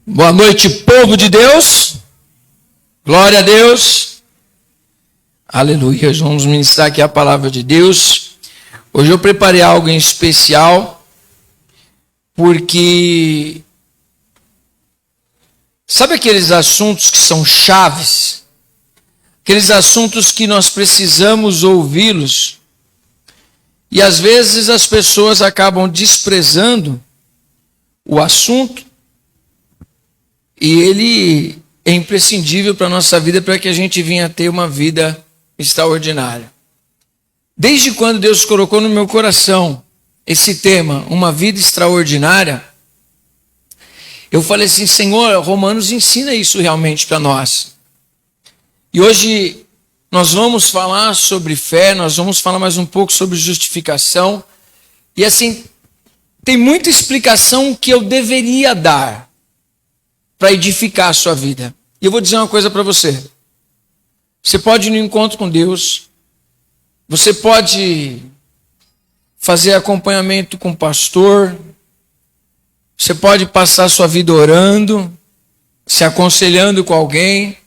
Boa noite, povo de Deus. Glória a Deus. Aleluia. Vamos ministrar aqui a palavra de Deus. Hoje eu preparei algo em especial, porque sabe aqueles assuntos que são chaves? Aqueles assuntos que nós precisamos ouvi-los. E às vezes as pessoas acabam desprezando o assunto. E ele é imprescindível para a nossa vida, para que a gente venha ter uma vida extraordinária. Desde quando Deus colocou no meu coração esse tema, uma vida extraordinária, eu falei assim, Senhor, Romanos ensina isso realmente para nós. E hoje nós vamos falar sobre fé, nós vamos falar mais um pouco sobre justificação. E assim, tem muita explicação que eu deveria dar para edificar a sua vida. E eu vou dizer uma coisa para você. Você pode ir no encontro com Deus. Você pode fazer acompanhamento com o pastor. Você pode passar a sua vida orando, se aconselhando com alguém.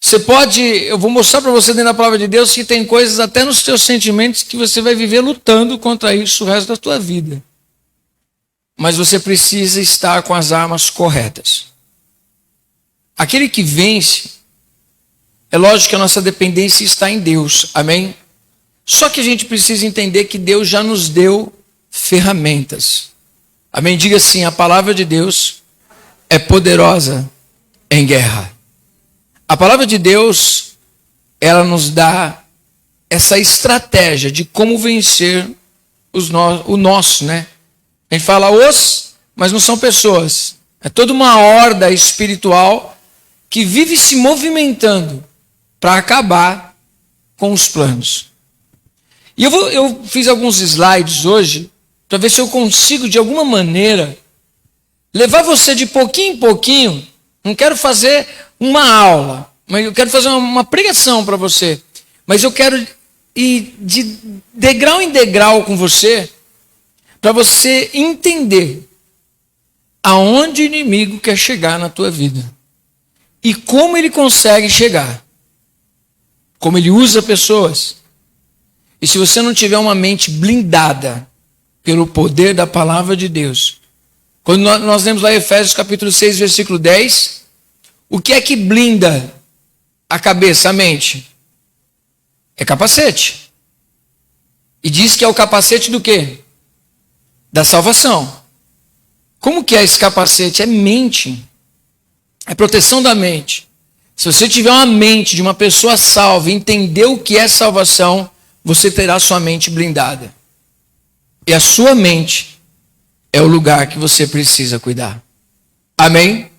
Você pode, eu vou mostrar para você dentro da palavra de Deus que tem coisas até nos seus sentimentos que você vai viver lutando contra isso o resto da tua vida. Mas você precisa estar com as armas corretas. Aquele que vence, é lógico que a nossa dependência está em Deus, amém? Só que a gente precisa entender que Deus já nos deu ferramentas. Amém? Diga assim, a palavra de Deus é poderosa em guerra. A palavra de Deus, ela nos dá essa estratégia de como vencer o nosso, né? A gente fala mas não são pessoas. É toda uma horda espiritual que vive se movimentando para acabar com os planos. E eu fiz alguns slides hoje para ver se eu consigo, de alguma maneira, levar você de pouquinho em pouquinho. Não quero fazer uma aula, mas eu quero fazer uma pregação para você. Mas eu quero ir de degrau em degrau com você, para você entender aonde o inimigo quer chegar na tua vida. E como ele consegue chegar. Como ele usa pessoas. E se você não tiver uma mente blindada pelo poder da palavra de Deus. Quando nós lemos lá em Efésios capítulo 6, versículo 10. O que é que blinda a cabeça, a mente? É capacete. E diz que é o capacete do quê? Da salvação. Como que é esse capacete? É mente. É proteção da mente. Se você tiver uma mente de uma pessoa salva e entender o que é salvação, você terá sua mente blindada. E a sua mente é o lugar que você precisa cuidar. Amém?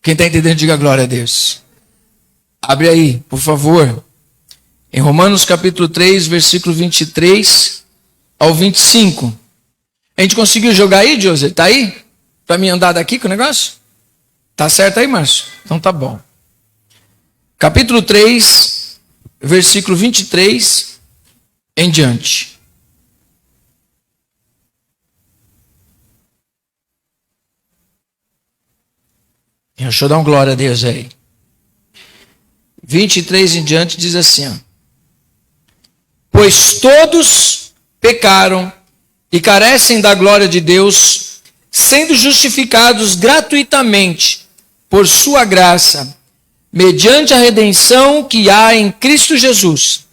Quem está entendendo, diga glória a Deus. Abre aí, por favor. Em Romanos capítulo 3, versículo 23 ao 25. A gente conseguiu jogar aí, José? Tá aí? Para mim andar daqui com o negócio? Tá certo aí, Márcio? Então tá bom. Capítulo 3, versículo 23 em diante. Deixa eu dar um glória a Deus aí. 23 em diante diz assim, ó. Pois todos pecaram e carecem da glória de Deus, sendo justificados gratuitamente por sua graça, mediante a redenção que há em Cristo Jesus,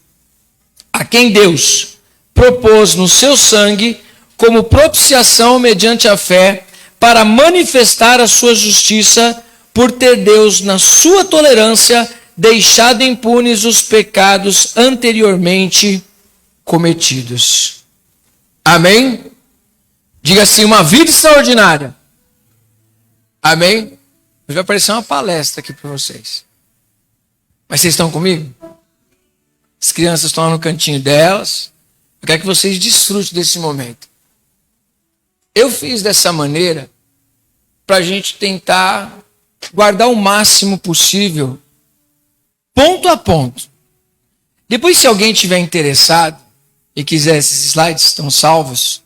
a quem Deus propôs no seu sangue como propiciação mediante a fé, para manifestar a sua justiça, por ter Deus, na sua tolerância, deixado impunes os pecados anteriormente cometidos. Amém? Diga assim, uma vida extraordinária. Amém? Hoje vai aparecer uma palestra aqui para vocês. Mas vocês estão comigo? As crianças estão lá no cantinho delas. Eu quero que vocês desfrutem desse momento. Eu fiz dessa maneira para a gente tentar guardar o máximo possível, ponto a ponto. Depois, se alguém tiver interessado e quiser, esses slides estão salvos,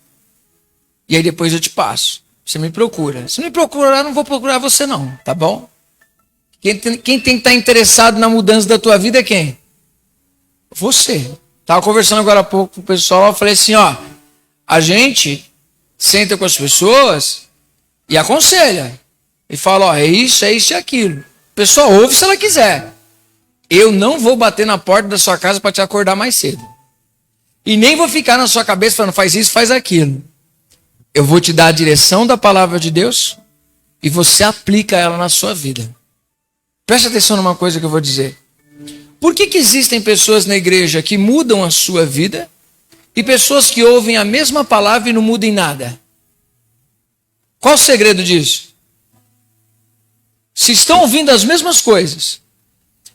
e aí depois eu te passo. você me procura. Se me procurar, eu não vou procurar você não, tá bom? Quem tem que estar interessado na mudança da tua vida é quem? Você. Estava conversando agora há pouco com o pessoal, eu falei assim, ó, a gente senta com as pessoas e aconselha. E fala, ó, é isso e aquilo. A pessoa ouve se ela quiser. Eu não vou bater na porta da sua casa para te acordar mais cedo. E nem vou ficar na sua cabeça falando, faz isso, faz aquilo. Eu vou te dar a direção da palavra de Deus e você aplica ela na sua vida. Preste atenção numa coisa que eu vou dizer. Por que existem pessoas na igreja que mudam a sua vida e pessoas que ouvem a mesma palavra e não mudam em nada? Qual o segredo disso? Se estão ouvindo as mesmas coisas,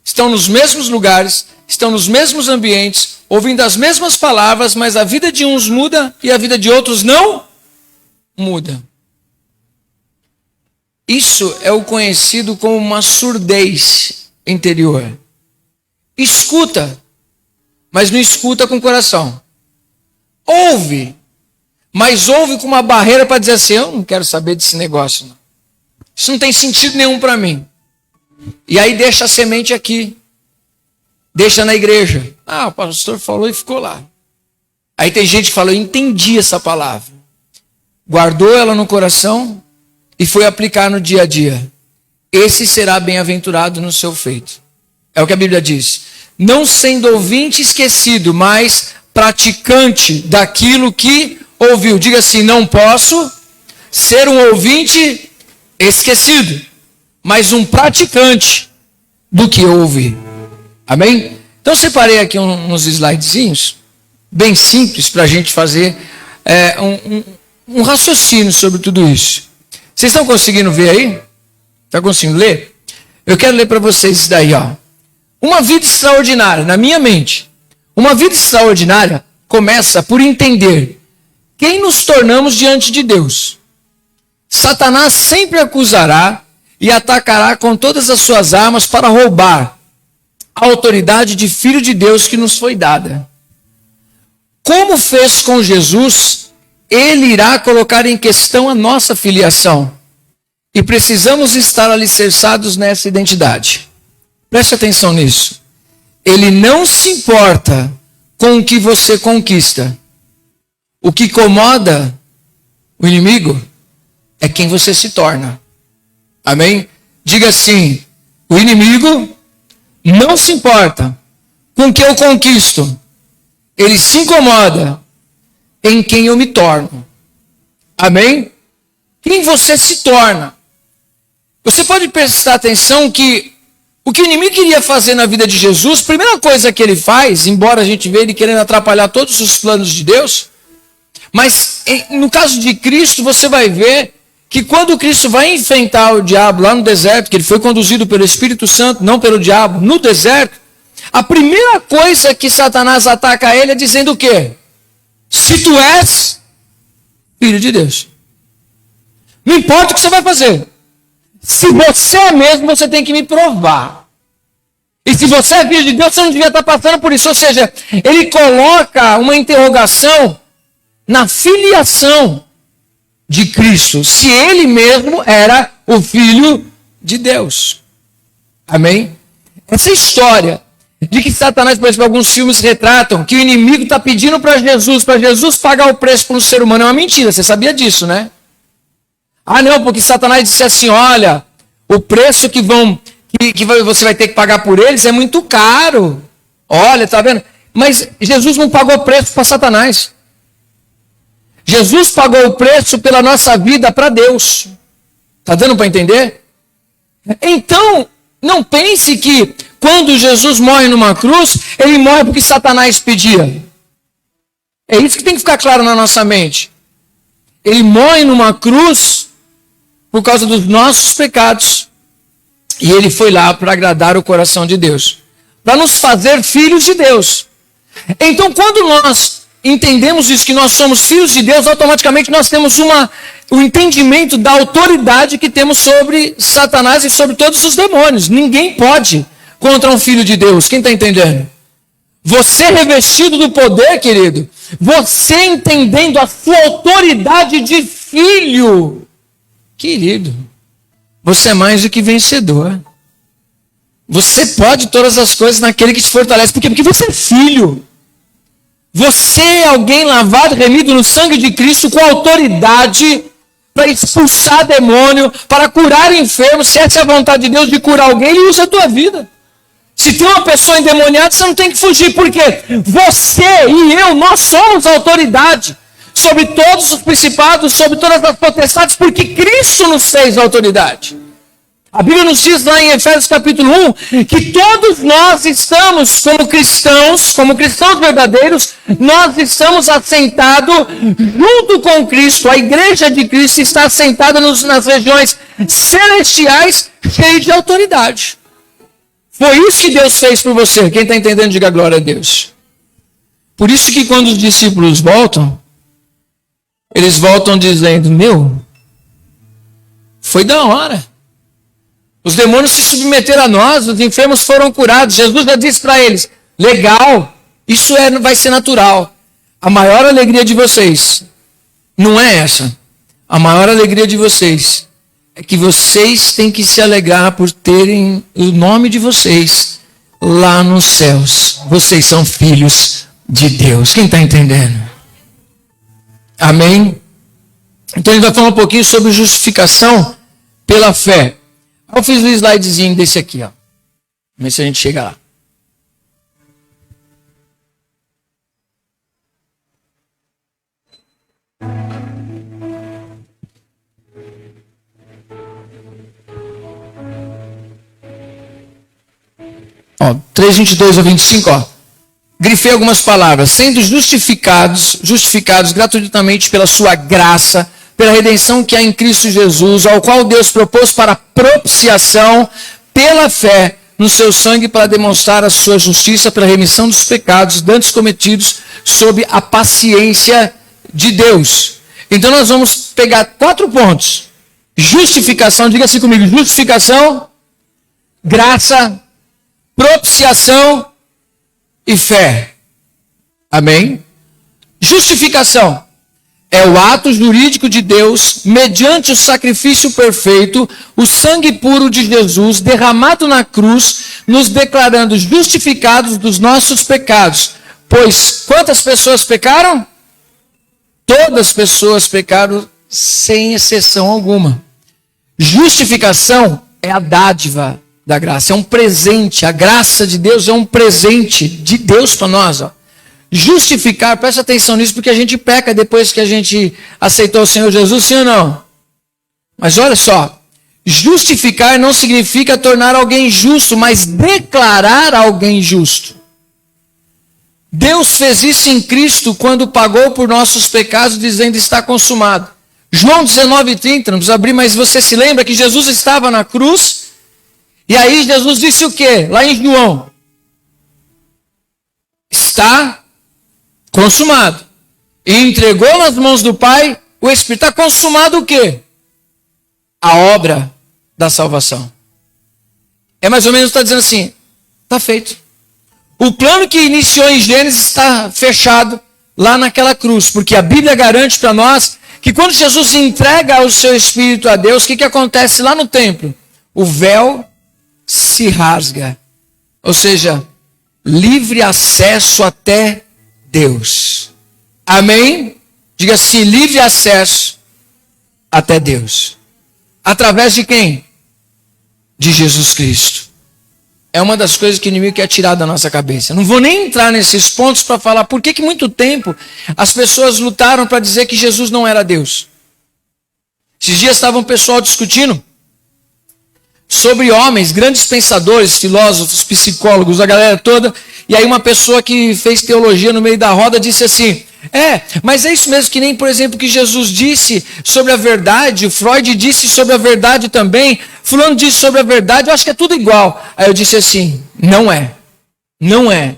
estão nos mesmos lugares, estão nos mesmos ambientes, ouvindo as mesmas palavras, mas a vida de uns muda e a vida de outros não muda. Isso é o conhecido como uma surdez interior. Escuta, mas não escuta com o coração. Ouve, mas ouve com uma barreira para dizer assim, eu não quero saber desse negócio, não. Isso não tem sentido nenhum para mim. E aí deixa a semente aqui. Deixa na igreja. Ah, o pastor falou e ficou lá. Aí tem gente que falou, eu entendi essa palavra. Guardou ela no coração e foi aplicar no dia a dia. Esse será bem-aventurado no seu feito. É o que a Bíblia diz. Não sendo ouvinte esquecido, mas praticante daquilo que ouviu. Diga assim, não posso ser um ouvinte esquecido, mas um praticante do que eu ouvi. Amém? Então separei aqui uns slidezinhos, bem simples, para a gente fazer um raciocínio sobre tudo isso. Vocês estão conseguindo ver aí? Está conseguindo ler? Eu quero ler para vocês isso daí, ó. Uma vida extraordinária, na minha mente. Uma vida extraordinária começa por entender quem nos tornamos diante de Deus. Satanás sempre acusará e atacará com todas as suas armas para roubar a autoridade de filho de Deus que nos foi dada. Como fez com Jesus, ele irá colocar em questão a nossa filiação. E precisamos estar alicerçados nessa identidade. Preste atenção nisso. Ele não se importa com o que você conquista. O que incomoda o inimigo é quem você se torna. Amém? Diga assim, o inimigo não se importa com o que eu conquisto. Ele se incomoda em quem eu me torno. Amém? Quem você se torna. Você pode prestar atenção que o que o inimigo queria fazer na vida de Jesus, a primeira coisa que ele faz, embora a gente veja ele querendo atrapalhar todos os planos de Deus, mas no caso de Cristo, você vai ver que quando Cristo vai enfrentar o diabo lá no deserto, que ele foi conduzido pelo Espírito Santo, não pelo diabo, no deserto, a primeira coisa que Satanás ataca ele é dizendo o quê? Se tu és filho de Deus. Não importa o que você vai fazer. Se você é mesmo, você tem que me provar. E se você é filho de Deus, você não devia estar passando por isso. Ou seja, ele coloca uma interrogação na filiação de Cristo. Se ele mesmo era o filho de Deus. Amém? Essa história de que Satanás, por exemplo, alguns filmes retratam que o inimigo está pedindo para Jesus pagar o preço por um ser humano. É uma mentira, você sabia disso, né? Ah, não, porque Satanás disse assim, olha, o preço que você vai ter que pagar por eles é muito caro. Olha, tá vendo? Mas Jesus não pagou preço para Satanás. Jesus pagou o preço pela nossa vida para Deus. Tá dando para entender? Então, não pense que quando Jesus morre numa cruz, ele morre porque Satanás pedia. É isso que tem que ficar claro na nossa mente. Ele morre numa cruz por causa dos nossos pecados. E ele foi lá para agradar o coração de Deus. Para nos fazer filhos de Deus. Então, quando nós entendemos isso, que nós somos filhos de Deus, automaticamente nós temos o entendimento da autoridade que temos sobre Satanás e sobre todos os demônios. Ninguém pode contra um filho de Deus. Quem está entendendo? Você revestido do poder, querido. Você entendendo a sua autoridade de filho. Querido, você é mais do que vencedor. Você pode todas as coisas naquele que te fortalece. Por quê? Porque você é filho. Você é alguém lavado, remido no sangue de Cristo, com autoridade para expulsar demônio, para curar enfermos. Se essa é a vontade de Deus de curar alguém, Ele usa a tua vida. Se tem uma pessoa endemoniada, você não tem que fugir. Por quê? Você e eu, nós somos autoridade sobre todos os principados, sobre todas as potestades, porque Cristo nos fez autoridade. A Bíblia nos diz lá em Efésios capítulo 1, que todos nós estamos como cristãos verdadeiros, nós estamos assentados junto com Cristo. A igreja de Cristo está assentada nas regiões celestiais, cheia de autoridade. Foi isso que Deus fez por você. Quem está entendendo, diga glória a Deus. Por isso que quando os discípulos voltam, eles voltam dizendo, foi da hora. Os demônios se submeteram a nós, os enfermos foram curados. Jesus já disse para eles, legal, isso vai ser natural. A maior alegria de vocês não é essa. A maior alegria de vocês é que vocês têm que se alegrar por terem o nome de vocês lá nos céus. Vocês são filhos de Deus. Quem está entendendo? Amém? Então a gente vai falar um pouquinho sobre justificação pela fé. Eu fiz um slidezinho desse aqui, ó. Vamos ver se a gente chega lá. Ó, 3:22 ao 25, ó. Grifei algumas palavras. Sendo justificados gratuitamente pela sua graça, pela redenção que há em Cristo Jesus, ao qual Deus propôs para propiciação pela fé no seu sangue, para demonstrar a sua justiça pela remissão dos pecados dantes cometidos sob a paciência de Deus. Então nós vamos pegar 4 pontos. Justificação, diga assim comigo, justificação, graça, propiciação e fé. Amém? Justificação é o ato jurídico de Deus, mediante o sacrifício perfeito, o sangue puro de Jesus, derramado na cruz, nos declarando justificados dos nossos pecados. Pois quantas pessoas pecaram? Todas as pessoas pecaram, sem exceção alguma. Justificação é a dádiva da graça, é um presente. A graça de Deus é um presente de Deus para nós, ó. Justificar, presta atenção nisso, porque a gente peca depois que a gente aceitou o Senhor Jesus, sim ou não? Mas olha só, justificar não significa tornar alguém justo, mas declarar alguém justo. Deus fez isso em Cristo quando pagou por nossos pecados, dizendo está consumado. João 19:30, não precisa abrir, mas você se lembra que Jesus estava na cruz, e aí Jesus disse o quê? Lá em João, está consumado. E entregou nas mãos do Pai o Espírito. Está consumado o quê? A obra da salvação. É mais ou menos, está dizendo assim, está feito. O plano que iniciou em Gênesis está fechado lá naquela cruz. Porque a Bíblia garante para nós que quando Jesus entrega o seu Espírito a Deus, o que acontece lá no templo? O véu se rasga. Ou seja, livre acesso até Deus. Amém? Diga assim, livre acesso até Deus. Através de quem? De Jesus Cristo. É uma das coisas que o inimigo quer tirar da nossa cabeça. Não vou nem entrar nesses pontos para falar por que muito tempo as pessoas lutaram para dizer que Jesus não era Deus. Esses dias estava um pessoal discutindo sobre homens, grandes pensadores, filósofos, psicólogos, a galera toda. E aí uma pessoa que fez teologia no meio da roda disse assim, mas é isso mesmo que nem, por exemplo, que Jesus disse sobre a verdade, o Freud disse sobre a verdade também, fulano disse sobre a verdade, eu acho que é tudo igual. Aí eu disse assim, não é,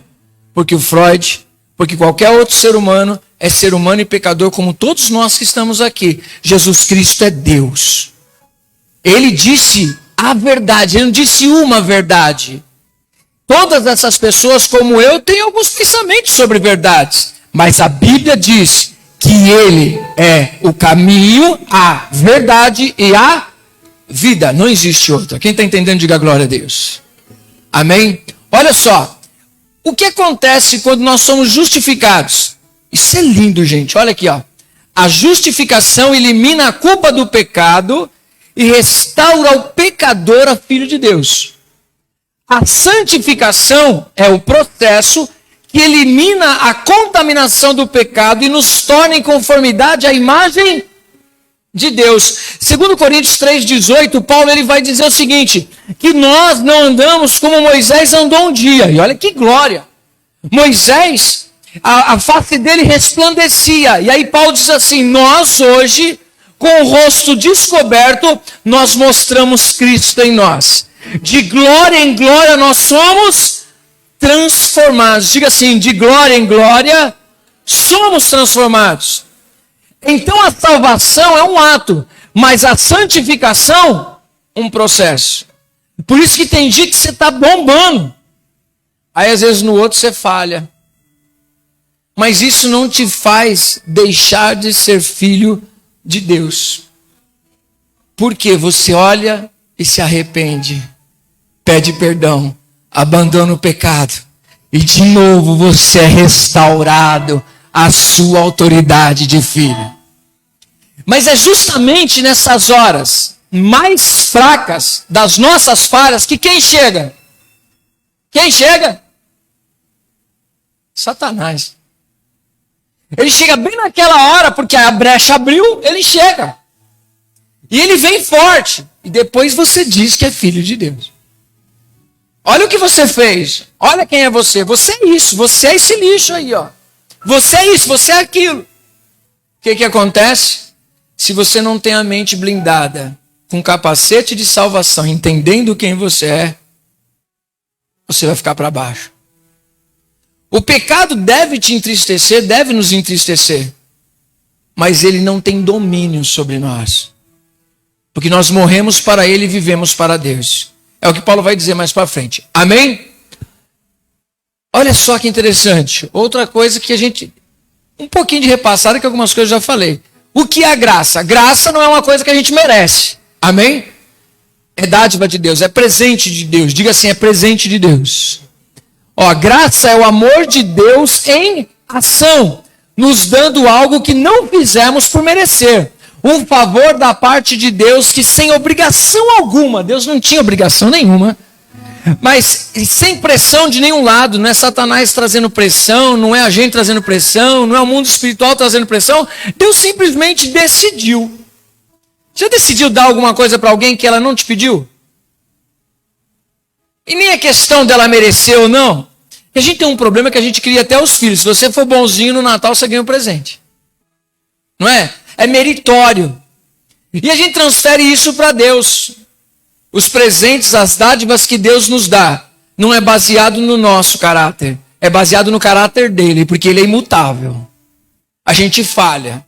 porque o Freud, porque qualquer outro ser humano é ser humano e pecador como todos nós que estamos aqui. Jesus Cristo é Deus. Ele disse a verdade, ele não disse uma verdade. Todas essas pessoas, como eu, têm alguns pensamentos sobre verdades. Mas a Bíblia diz que ele é o caminho, a verdade e a vida. Não existe outra. Quem está entendendo, diga glória a Deus. Amém? Olha só. O que acontece quando nós somos justificados? Isso é lindo, gente. Olha aqui, ó. A justificação elimina a culpa do pecado e restaura o pecador a filho de Deus. A santificação é o processo que elimina a contaminação do pecado e nos torna em conformidade à imagem de Deus. Segundo Coríntios 3,18, Paulo ele vai dizer o seguinte, que nós não andamos como Moisés andou um dia. E olha que glória! Moisés, a face dele resplandecia. E aí Paulo diz assim, nós hoje, com o rosto descoberto, nós mostramos Cristo em nós. De glória em glória nós somos transformados. Diga assim, de glória em glória somos transformados. Então a salvação é um ato, mas a santificação um processo. Por isso que tem dia que você está bombando. Aí às vezes no outro você falha. Mas isso não te faz deixar de ser filho de Deus. Porque você olha e se arrepende, pede perdão, abandona o pecado. E de novo você é restaurado à sua autoridade de filho. Mas é justamente nessas horas mais fracas das nossas falhas que quem chega? Quem chega? Satanás. Ele chega bem naquela hora, porque a brecha abriu, ele chega. E ele vem forte. E depois você diz que é filho de Deus. Olha o que você fez. Olha quem é você. Você é isso. Você é esse lixo aí, ó. Você é isso, você é aquilo. O que acontece? Se você não tem a mente blindada, com capacete de salvação, entendendo quem você é, você vai ficar para baixo. O pecado deve te entristecer, deve nos entristecer. Mas ele não tem domínio sobre nós. Porque nós morremos para ele e vivemos para Deus. É o que Paulo vai dizer mais para frente. Amém? Olha só que interessante. Outra coisa que a gente... Um pouquinho de repassada, que algumas coisas eu já falei. O que é a graça? Graça não é uma coisa que a gente merece. Amém? É dádiva de Deus, é presente de Deus. Diga assim, é presente de Deus. Ó, graça é o amor de Deus em ação, nos dando algo que não fizemos por merecer. Um favor da parte de Deus que sem obrigação alguma, Deus não tinha obrigação nenhuma, mas sem pressão de nenhum lado, não é Satanás trazendo pressão, não é a gente trazendo pressão, não é o mundo espiritual trazendo pressão, Deus simplesmente decidiu. Já decidiu dar alguma coisa para alguém que ela não te pediu? E nem é questão dela merecer ou não. A gente tem um problema que a gente cria até os filhos. Se você for bonzinho no Natal, você ganha um presente. Não é? É meritório. E a gente transfere isso para Deus. Os presentes, as dádivas que Deus nos dá, não é baseado no nosso caráter. É baseado no caráter dele, porque ele é imutável. A gente falha.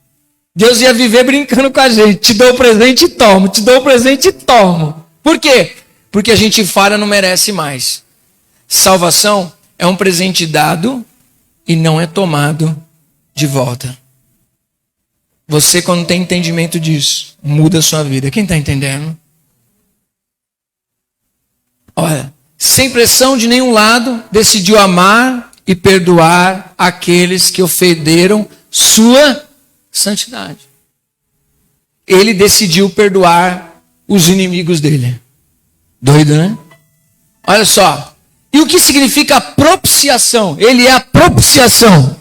Deus ia viver brincando com a gente. Te dou o presente e tomo. Te dou o presente e tomo. Por quê? Porque a gente falha, não merece mais. Salvação é um presente dado e não é tomado de volta. Você, quando tem entendimento disso, muda a sua vida. Quem está entendendo? Olha, sem pressão de nenhum lado, decidiu amar e perdoar aqueles que ofenderam sua santidade. Ele decidiu perdoar os inimigos dele. Doido, né? Olha só. E o que significa propiciação? Ele é a propiciação.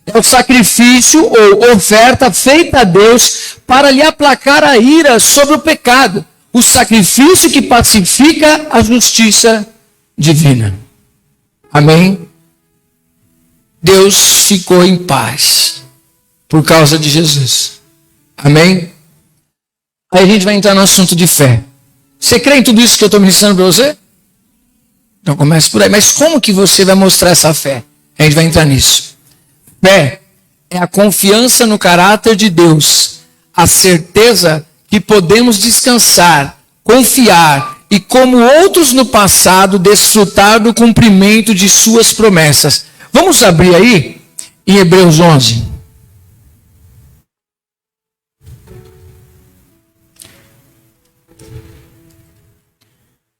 É o sacrifício ou oferta feita a Deus para lhe aplacar a ira sobre o pecado. O sacrifício que pacifica a justiça divina. Amém? Deus ficou em paz por causa de Jesus. Amém? Aí a gente vai entrar no assunto de fé. Você crê em tudo isso que eu estou ministrando para você? Então comece por aí. Mas como que você vai mostrar essa fé? A gente vai entrar nisso. Fé é a confiança no caráter de Deus. A certeza que podemos descansar, confiar e, como outros no passado, desfrutar do cumprimento de suas promessas. Vamos abrir aí em Hebreus 11.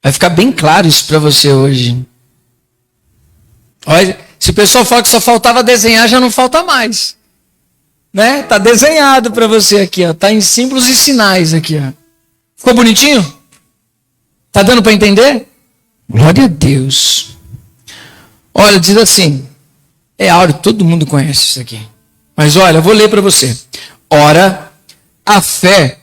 Vai ficar bem claro isso para você hoje. Olha, se o pessoal fala que só faltava desenhar, já não falta mais. Né? Tá desenhado para você aqui, ó. Tá em símbolos e sinais aqui, ó. Ficou bonitinho? Tá dando para entender? Glória a Deus. Olha, diz assim. É áureo, todo mundo conhece isso aqui. Mas olha, eu vou ler para você. Ora, a fé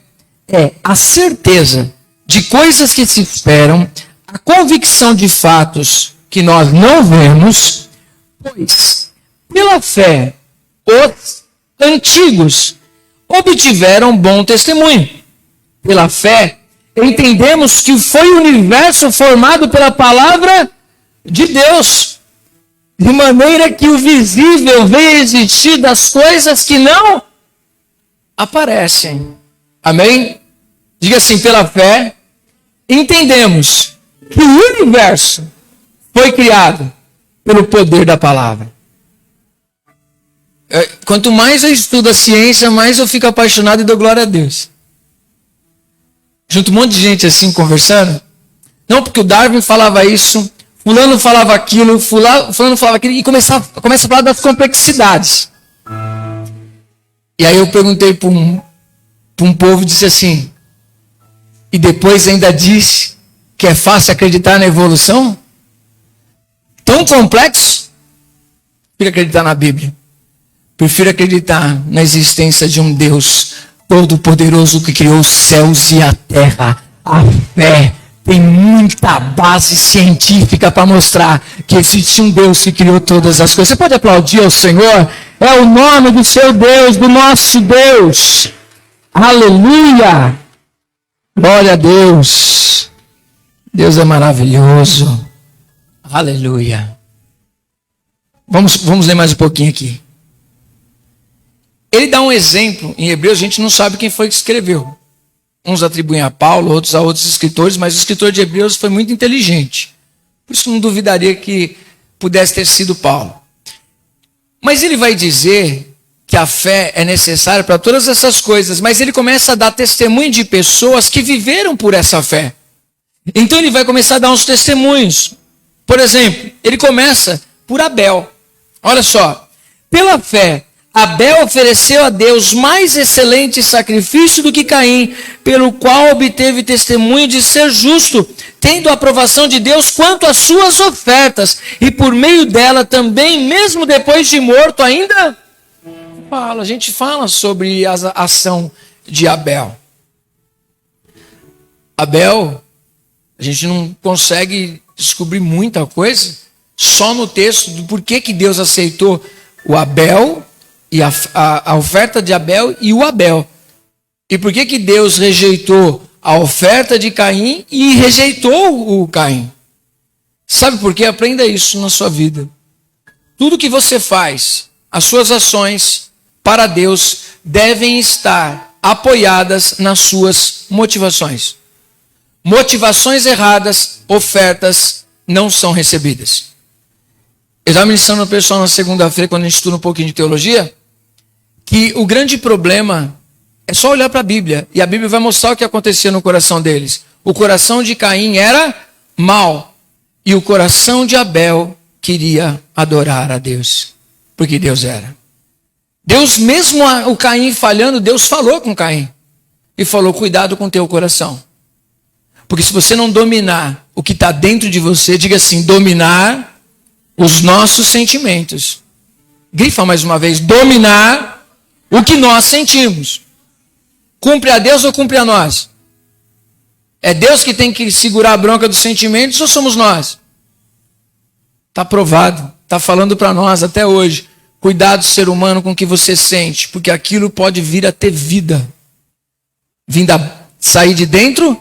é a certeza de coisas que se esperam, a convicção de fatos que nós não vemos, pois, pela fé, os antigos obtiveram bom testemunho. Pela fé, entendemos que foi o universo formado pela palavra de Deus, de maneira que o visível veio a existir das coisas que não aparecem. Amém? Diga assim, pela fé, entendemos que o universo foi criado pelo poder da palavra. Quanto mais eu estudo a ciência, mais eu fico apaixonado e dou glória a Deus. Junto um monte de gente assim conversando. Não, porque o Darwin falava isso, fulano falava aquilo, fulano falava aquilo, e começa a falar das complexidades. E aí eu perguntei para um povo, disse assim, e depois ainda diz que é fácil acreditar na evolução? Tão complexo? Prefiro acreditar na Bíblia. Prefiro acreditar na existência de um Deus todo-poderoso que criou os céus e a terra. A fé tem muita base científica para mostrar que existe um Deus que criou todas as coisas. Você pode aplaudir ao Senhor? É o nome do seu Deus, do nosso Deus. Aleluia! Glória a Deus. Deus é maravilhoso. Aleluia. Vamos ler mais um pouquinho aqui. Ele dá um exemplo, em Hebreus a gente não sabe quem foi que escreveu. Uns atribuem a Paulo, outros a outros escritores, mas o escritor de Hebreus foi muito inteligente. Por isso não duvidaria que pudesse ter sido Paulo. Mas ele vai dizer que a fé é necessária para todas essas coisas, mas ele começa a dar testemunho de pessoas que viveram por essa fé. Então ele vai começar a dar uns testemunhos. Por exemplo, ele começa por Abel. Olha só, pela fé, Abel ofereceu a Deus mais excelente sacrifício do que Caim, pelo qual obteve testemunho de ser justo, tendo a aprovação de Deus quanto às suas ofertas, e por meio dela também, mesmo depois de morto, ainda fala. A gente fala sobre a ação de Abel. Abel, a gente não consegue descobrir muita coisa, só no texto do porquê que Deus aceitou o Abel, e a oferta de Abel e o Abel. E por que Deus rejeitou a oferta de Caim e rejeitou o Caim? Sabe por quê? Aprenda isso na sua vida. Tudo que você faz, as suas ações para Deus devem estar apoiadas nas suas motivações. Motivações erradas, ofertas não são recebidas. Eu estava ministrando ao pessoal na segunda-feira, quando a gente estuda um pouquinho de teologia, que o grande problema é só olhar para a Bíblia, e a Bíblia vai mostrar o que acontecia no coração deles. O coração de Caim era mau, e o coração de Abel queria adorar a Deus, porque Deus era. Deus, mesmo o Caim falhando, Deus falou com Caim, e falou, cuidado com o teu coração. Porque se você não dominar o que está dentro de você, diga assim, dominar os nossos sentimentos. Grifa mais uma vez, dominar o que nós sentimos. Cumpre a Deus ou cumpre a nós? É Deus que tem que segurar a bronca dos sentimentos ou somos nós? Está provado, está falando para nós até hoje. Cuidado, ser humano, com o que você sente, porque aquilo pode vir a ter vida. Sair de dentro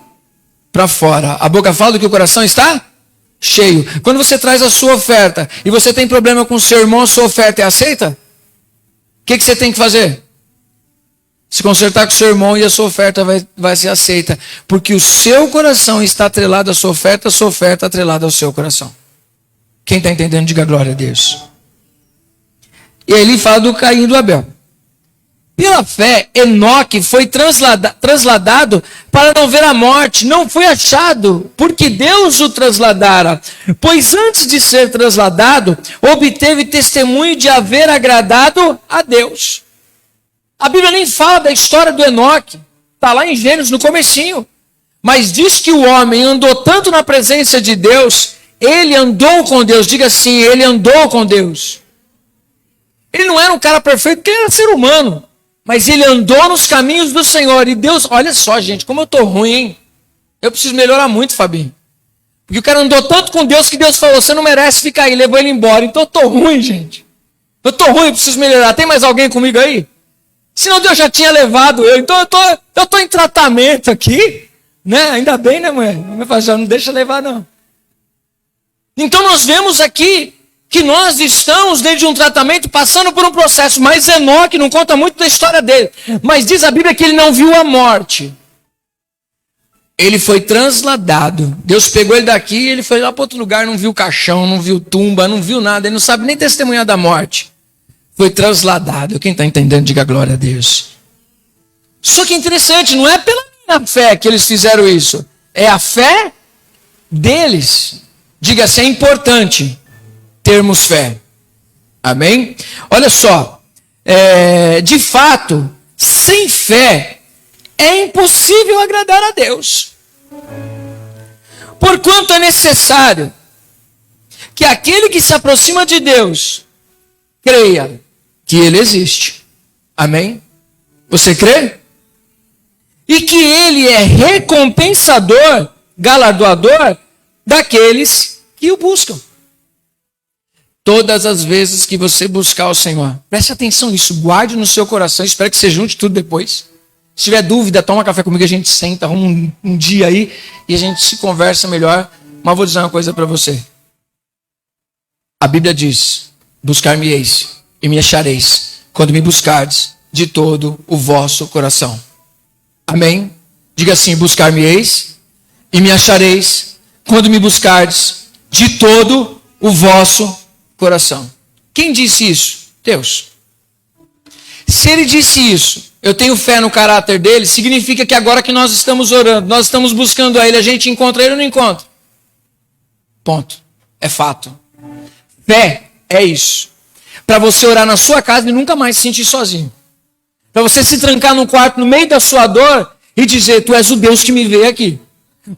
para fora. A boca fala do que o coração está cheio. Quando você traz a sua oferta e você tem problema com o seu irmão, a sua oferta é aceita? O que você tem que fazer? Se consertar com o seu irmão e a sua oferta vai ser aceita. Porque o seu coração está atrelado à sua oferta atrelada ao seu coração. Quem está entendendo, diga glória a Deus. E aí ele fala do Caim e do Abel. Pela fé, Enoque foi trasladado para não ver a morte, não foi achado, porque Deus o trasladara. Pois antes de ser trasladado, obteve testemunho de haver agradado a Deus. A Bíblia nem fala da história do Enoque, está lá em Gênesis no comecinho. Mas diz que o homem andou tanto na presença de Deus, ele andou com Deus, diga assim, ele andou com Deus. Ele não era um cara perfeito, porque ele era ser humano. Mas ele andou nos caminhos do Senhor. E Deus, olha só, gente, como eu estou ruim, hein? Eu preciso melhorar muito, Fabinho. Porque o cara andou tanto com Deus que Deus falou, você não merece ficar aí, levou ele embora. Então eu estou ruim, gente. Eu estou ruim, eu preciso melhorar. Tem mais alguém comigo aí? Senão Deus já tinha levado eu. Então eu estou em tratamento aqui. Né? Ainda bem, né, mulher? Não deixa levar, não. Então nós vemos aqui que nós estamos dentro de um tratamento, passando por um processo. Mas Enoque não conta muito da história dele. Mas diz a Bíblia que ele não viu a morte. Ele foi trasladado. Deus pegou ele daqui e ele foi lá para outro lugar, não viu caixão, não viu tumba, não viu nada. Ele não sabe nem testemunhar da morte. Foi trasladado. Quem está entendendo, diga glória a Deus. Só que é interessante, não é pela minha fé que eles fizeram isso. É a fé deles. Diga assim, é importante termos fé. Amém? Olha só. De fato, sem fé, é impossível agradar a Deus. Porquanto é necessário que aquele que se aproxima de Deus creia que Ele existe. Amém? Você crê? E que Ele é recompensador, galardoador daqueles que o buscam. Todas as vezes que você buscar o Senhor, preste atenção nisso, guarde no seu coração, espero que você junte tudo depois. Se tiver dúvida, toma café comigo, a gente senta, arruma um dia aí e a gente se conversa melhor. Mas vou dizer uma coisa para você. A Bíblia diz, buscar-me-eis e me achareis, quando me buscardes de todo o vosso coração. Amém? Diga assim, buscar-me-eis e me achareis, quando me buscardes de todo o vosso coração. Quem disse isso? Deus. Se ele disse isso, eu tenho fé no caráter dele, significa que agora que nós estamos orando, nós estamos buscando a ele, a gente encontra ele ou não encontra? Ponto. É fato. Fé é isso. Para você orar na sua casa e nunca mais se sentir sozinho. Para você se trancar num quarto no meio da sua dor e dizer, tu és o Deus que me veio aqui.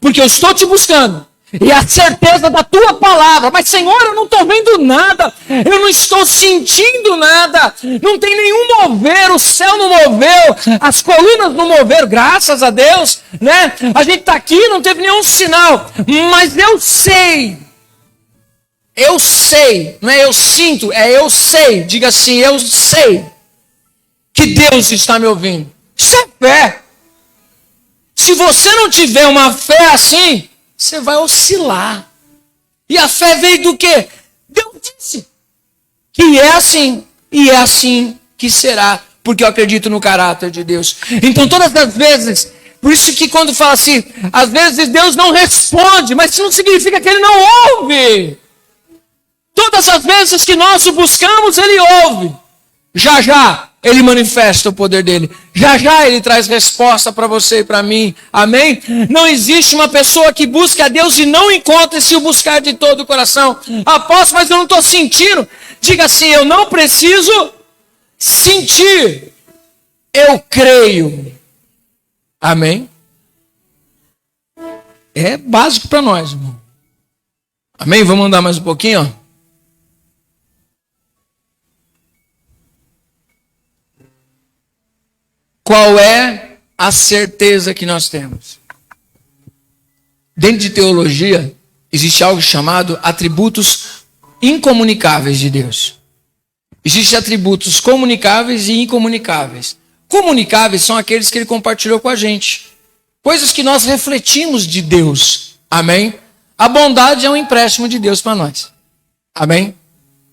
Porque eu estou te buscando. E a certeza da tua palavra. Mas Senhor, eu não estou vendo nada. Eu não estou sentindo nada. Não tem nenhum mover. O céu não moveu. As colunas não moveram. Graças a Deus. Né? A gente está aqui, não teve nenhum sinal. Mas eu sei. Eu sei. Não é eu sinto, é eu sei. Diga assim, eu sei. Que Deus está me ouvindo. Isso é fé. Se você não tiver uma fé assim, você vai oscilar. E a fé veio do quê? Deus disse que é assim, e é assim que será, porque eu acredito no caráter de Deus. Então todas as vezes, por isso que quando fala assim, às vezes Deus não responde, mas isso não significa que Ele não ouve. Todas as vezes que nós o buscamos, Ele ouve. Já já Ele manifesta o poder dele. Já já Ele traz resposta para você e para mim. Amém? Não existe uma pessoa que busca a Deus e não encontra se o buscar de todo o coração. Apóstolo, mas eu não estou sentindo. Diga assim, eu não preciso sentir. Eu creio. Amém? É básico para nós, irmão. Amém? Vamos andar mais um pouquinho, ó. Qual é a certeza que nós temos? Dentro de teologia, existe algo chamado atributos incomunicáveis de Deus. Existem atributos comunicáveis e incomunicáveis. Comunicáveis são aqueles que Ele compartilhou com a gente. Coisas que nós refletimos de Deus. Amém? A bondade é um empréstimo de Deus para nós. Amém?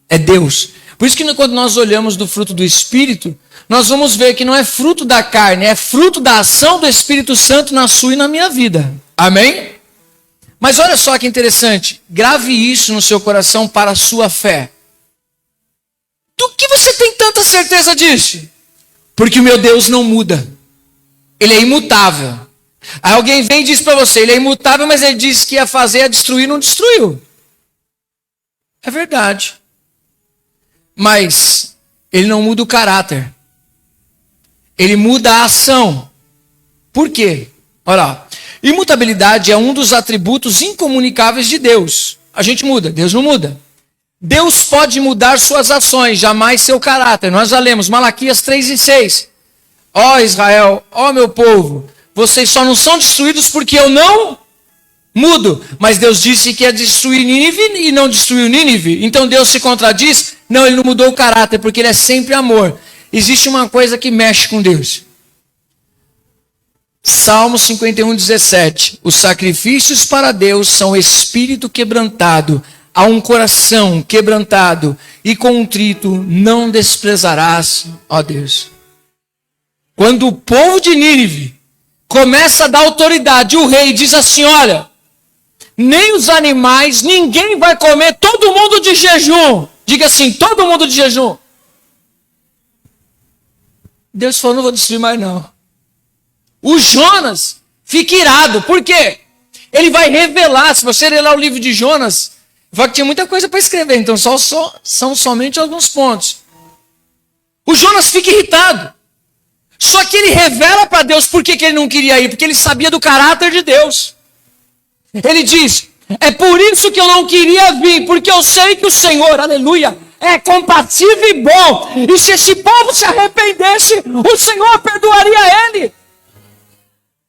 É Deus. Por isso que quando nós olhamos do fruto do Espírito, nós vamos ver que não é fruto da carne, é fruto da ação do Espírito Santo na sua e na minha vida. Amém? Mas olha só que interessante. Grave isso no seu coração para a sua fé. Do que você tem tanta certeza disso? Porque o meu Deus não muda. Ele é imutável. Aí alguém vem e diz para você, ele é imutável, mas ele disse que ia fazer, ia destruir, não destruiu. É verdade. Mas ele não muda o caráter. Ele muda a ação. Por quê? Olha lá. Imutabilidade é um dos atributos incomunicáveis de Deus. A gente muda, Deus não muda. Deus pode mudar suas ações, jamais seu caráter. Nós já lemos Malaquias 3:6. Ó Israel, ó meu povo, vocês só não são destruídos porque eu não mudo. Mas Deus disse que ia destruir Nínive e não destruiu Nínive. Então Deus se contradiz? Não, ele não mudou o caráter, porque ele é sempre amor. Existe uma coisa que mexe com Deus. Salmo 51:17. Os sacrifícios para Deus são espírito quebrantado, a um coração quebrantado e contrito não desprezarás, ó Deus. Quando o povo de Nínive começa a dar autoridade, o rei diz assim, olha, nem os animais, ninguém vai comer, todo mundo de jejum. Diga assim, todo mundo de jejum. Deus falou, não vou destruir mais não. O Jonas fica irado, por quê? Ele vai revelar, se você ler lá o livro de Jonas, vai que tinha muita coisa para escrever, então são somente alguns pontos. O Jonas fica irritado. Só que ele revela para Deus por que ele não queria ir, porque ele sabia do caráter de Deus. Ele diz, é por isso que eu não queria vir, porque eu sei que o Senhor, aleluia, é compassivo e bom. E se esse povo se arrependesse, o Senhor perdoaria ele.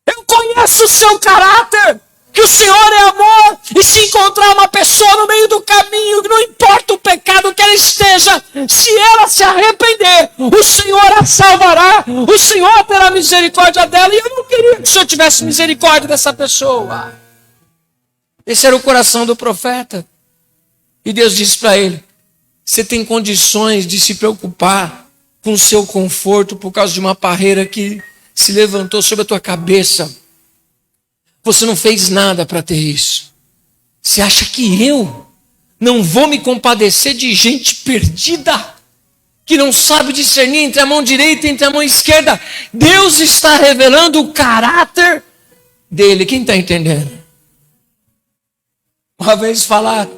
Eu conheço o seu caráter, que o Senhor é amor, e se encontrar uma pessoa no meio do caminho, não importa o pecado que ela esteja, se ela se arrepender, o Senhor a salvará, o Senhor terá misericórdia dela, e eu não queria que o Senhor tivesse misericórdia dessa pessoa. Esse era o coração do profeta. E Deus disse para ele, você tem condições de se preocupar com o seu conforto por causa de uma parreira que se levantou sobre a tua cabeça. Você não fez nada para ter isso. Você acha que eu não vou me compadecer de gente perdida, que não sabe discernir entre a mão direita e entre a mão esquerda? Deus está revelando o caráter dele. Quem está entendendo? Uma vez falar,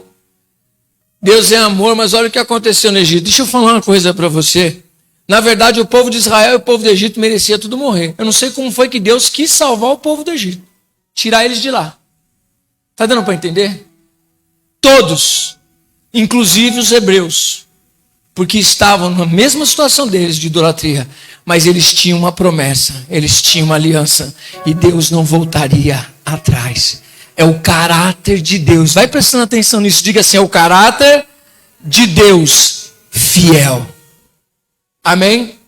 Deus é amor, mas olha o que aconteceu no Egito. Deixa eu falar uma coisa para você. Na verdade, o povo de Israel e o povo do Egito merecia tudo morrer. Eu não sei como foi que Deus quis salvar o povo do Egito. Tirar eles de lá. Está dando para entender? Todos, inclusive os hebreus, porque estavam na mesma situação deles de idolatria, mas eles tinham uma promessa, eles tinham uma aliança, e Deus não voltaria atrás. É o caráter de Deus. Vai prestando atenção nisso. Diga assim, é o caráter de Deus fiel. Amém?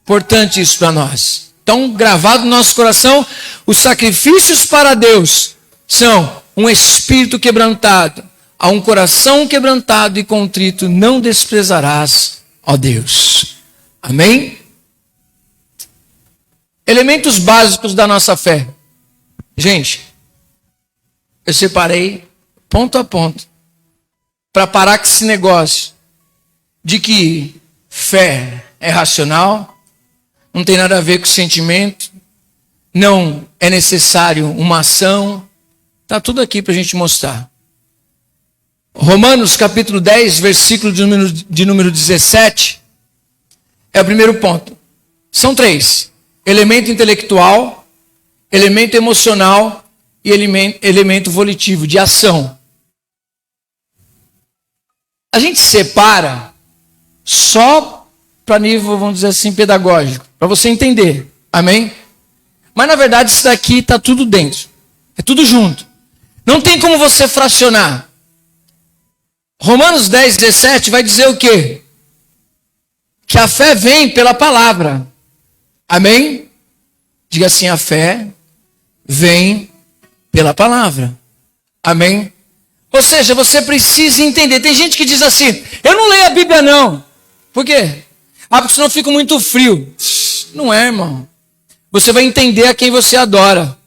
Importante isso para nós. Então, gravado no nosso coração, os sacrifícios para Deus são um espírito quebrantado, a um coração quebrantado e contrito não desprezarás, ó Deus. Amém? Elementos básicos da nossa fé. Gente, eu separei ponto a ponto para parar com esse negócio de que fé é racional, não tem nada a ver com sentimento, não é necessário uma ação. Está tudo aqui para a gente mostrar. Romanos capítulo 10, versículo de número 17, é o primeiro ponto. São três: elemento intelectual, elemento emocional e elemento volitivo, de ação. A gente separa só para nível, vamos dizer assim, pedagógico, para você entender. Amém? Mas na verdade isso daqui está tudo dentro. É tudo junto. Não tem como você fracionar. Romanos 10, 17 vai dizer o quê? Que a fé vem pela palavra. Amém? Diga assim, a fé vem pela palavra. Amém? Ou seja, você precisa entender. Tem gente que diz assim, eu não leio a Bíblia não. Por quê? Ah, porque senão eu fico muito frio. Não é, irmão. Você vai entender a quem você adora.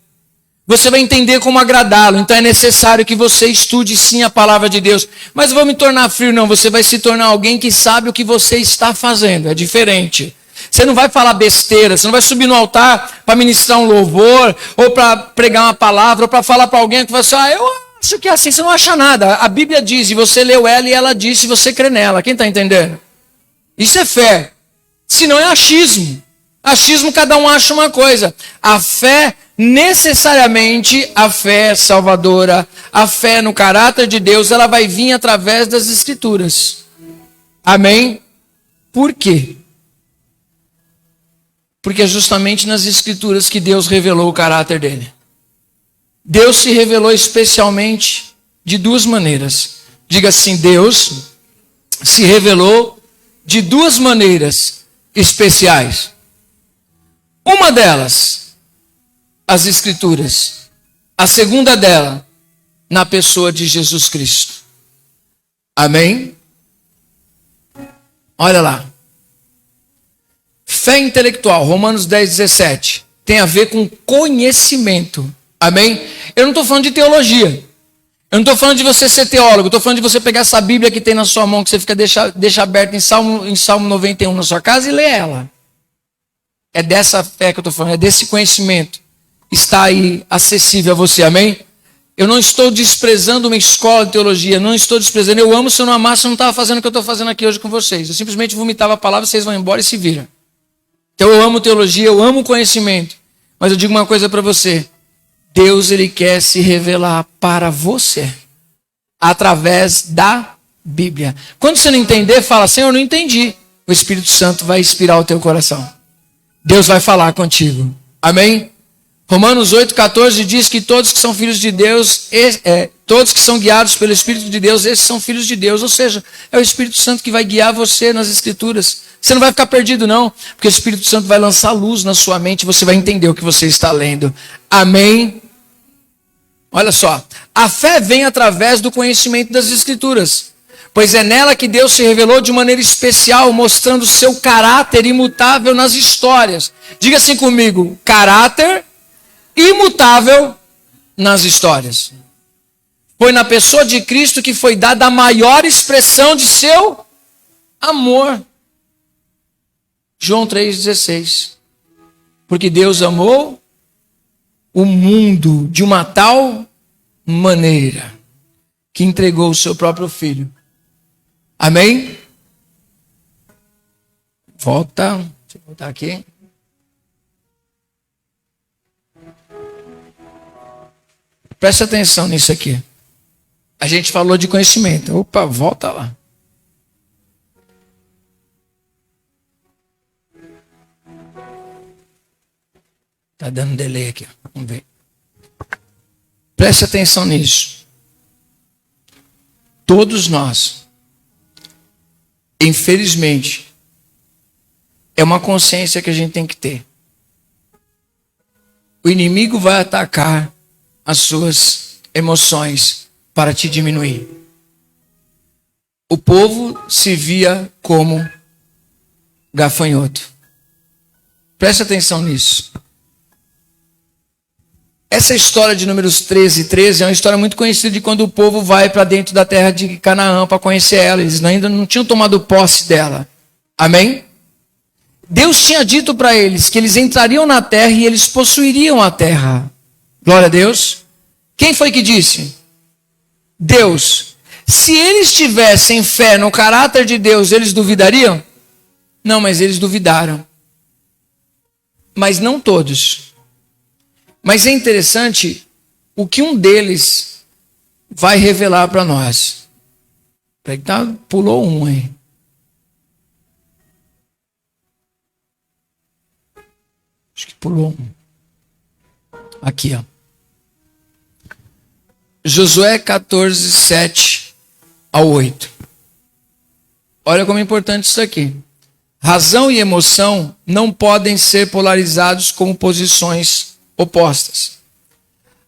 Você vai entender como agradá-lo. Então é necessário que você estude sim a palavra de Deus. Mas eu vou me tornar frio, não. Você vai se tornar alguém que sabe o que você está fazendo. É diferente. Você não vai falar besteira, você não vai subir no altar para ministrar um louvor, ou para pregar uma palavra, ou para falar para alguém que vai falar, eu acho que é assim, você não acha nada. A Bíblia diz, e você leu ela e ela disse, e você crê nela. Quem está entendendo? Isso é fé. Se não é achismo. Achismo, cada um acha uma coisa. A fé, necessariamente, a fé salvadora, a fé no caráter de Deus, ela vai vir através das Escrituras. Amém? Por quê? Porque é justamente nas Escrituras que Deus revelou o caráter dele. Deus se revelou especialmente de duas maneiras. Diga assim, Deus se revelou de duas maneiras especiais. Uma delas, as Escrituras. A segunda dela, na pessoa de Jesus Cristo. Amém? Olha lá. Fé intelectual, Romanos 10, 17. Tem a ver com conhecimento. Amém? Eu não estou falando de teologia. Eu não estou falando de você ser teólogo. Estou falando de você pegar essa Bíblia que tem na sua mão, que você fica deixa aberta em Salmo 91 na sua casa e ler ela. É dessa fé que eu estou falando, é desse conhecimento. Está aí acessível a você, amém? Eu não estou desprezando uma escola de teologia, não estou desprezando. Eu amo, se eu não amasse, eu não estava fazendo o que eu estou fazendo aqui hoje com vocês. Eu simplesmente vomitava a palavra, vocês vão embora e se viram. Então eu amo teologia, eu amo conhecimento. Mas eu digo uma coisa para você. Deus, ele quer se revelar para você. Através da Bíblia. Quando você não entender, fala, Senhor, eu não entendi. O Espírito Santo vai inspirar o teu coração. Deus vai falar contigo. Amém? Romanos 8,14 diz que todos que são filhos de Deus, todos que são guiados pelo Espírito de Deus, esses são filhos de Deus. Ou seja, é o Espírito Santo que vai guiar você nas Escrituras. Você não vai ficar perdido não, porque o Espírito Santo vai lançar luz na sua mente e você vai entender o que você está lendo. Amém? Olha só, a fé vem através do conhecimento das Escrituras. Pois é nela que Deus se revelou de maneira especial, mostrando o seu caráter imutável nas histórias. Diga assim comigo, caráter imutável nas histórias. Foi na pessoa de Cristo que foi dada a maior expressão de seu amor. João 3,16. Porque Deus amou o mundo de uma tal maneira que entregou o seu próprio Filho. Amém? Volta. Deixa eu voltar aqui. Presta atenção nisso aqui. A gente falou de conhecimento. Opa, volta lá. Está dando delay aqui. Vamos ver. Preste atenção nisso. Todos nós, infelizmente, é uma consciência que a gente tem que ter. O inimigo vai atacar as suas emoções para te diminuir. O povo se via como gafanhoto. Preste atenção nisso. Essa história de Números 13 é uma história muito conhecida de quando o povo vai para dentro da terra de Canaã para conhecer ela. Eles ainda não tinham tomado posse dela. Amém? Deus tinha dito para eles que eles entrariam na terra e eles possuiriam a terra. Glória a Deus. Quem foi que disse? Deus. Se eles tivessem fé no caráter de Deus, eles duvidariam? Não, mas eles duvidaram. Mas não todos. Mas é interessante o que um deles vai revelar para nós. Pulou um aí. Acho que pulou um. Aqui, ó. Josué 14, 7 ao 8. Olha como é importante isso aqui. Razão e emoção não podem ser polarizados como posições opostas.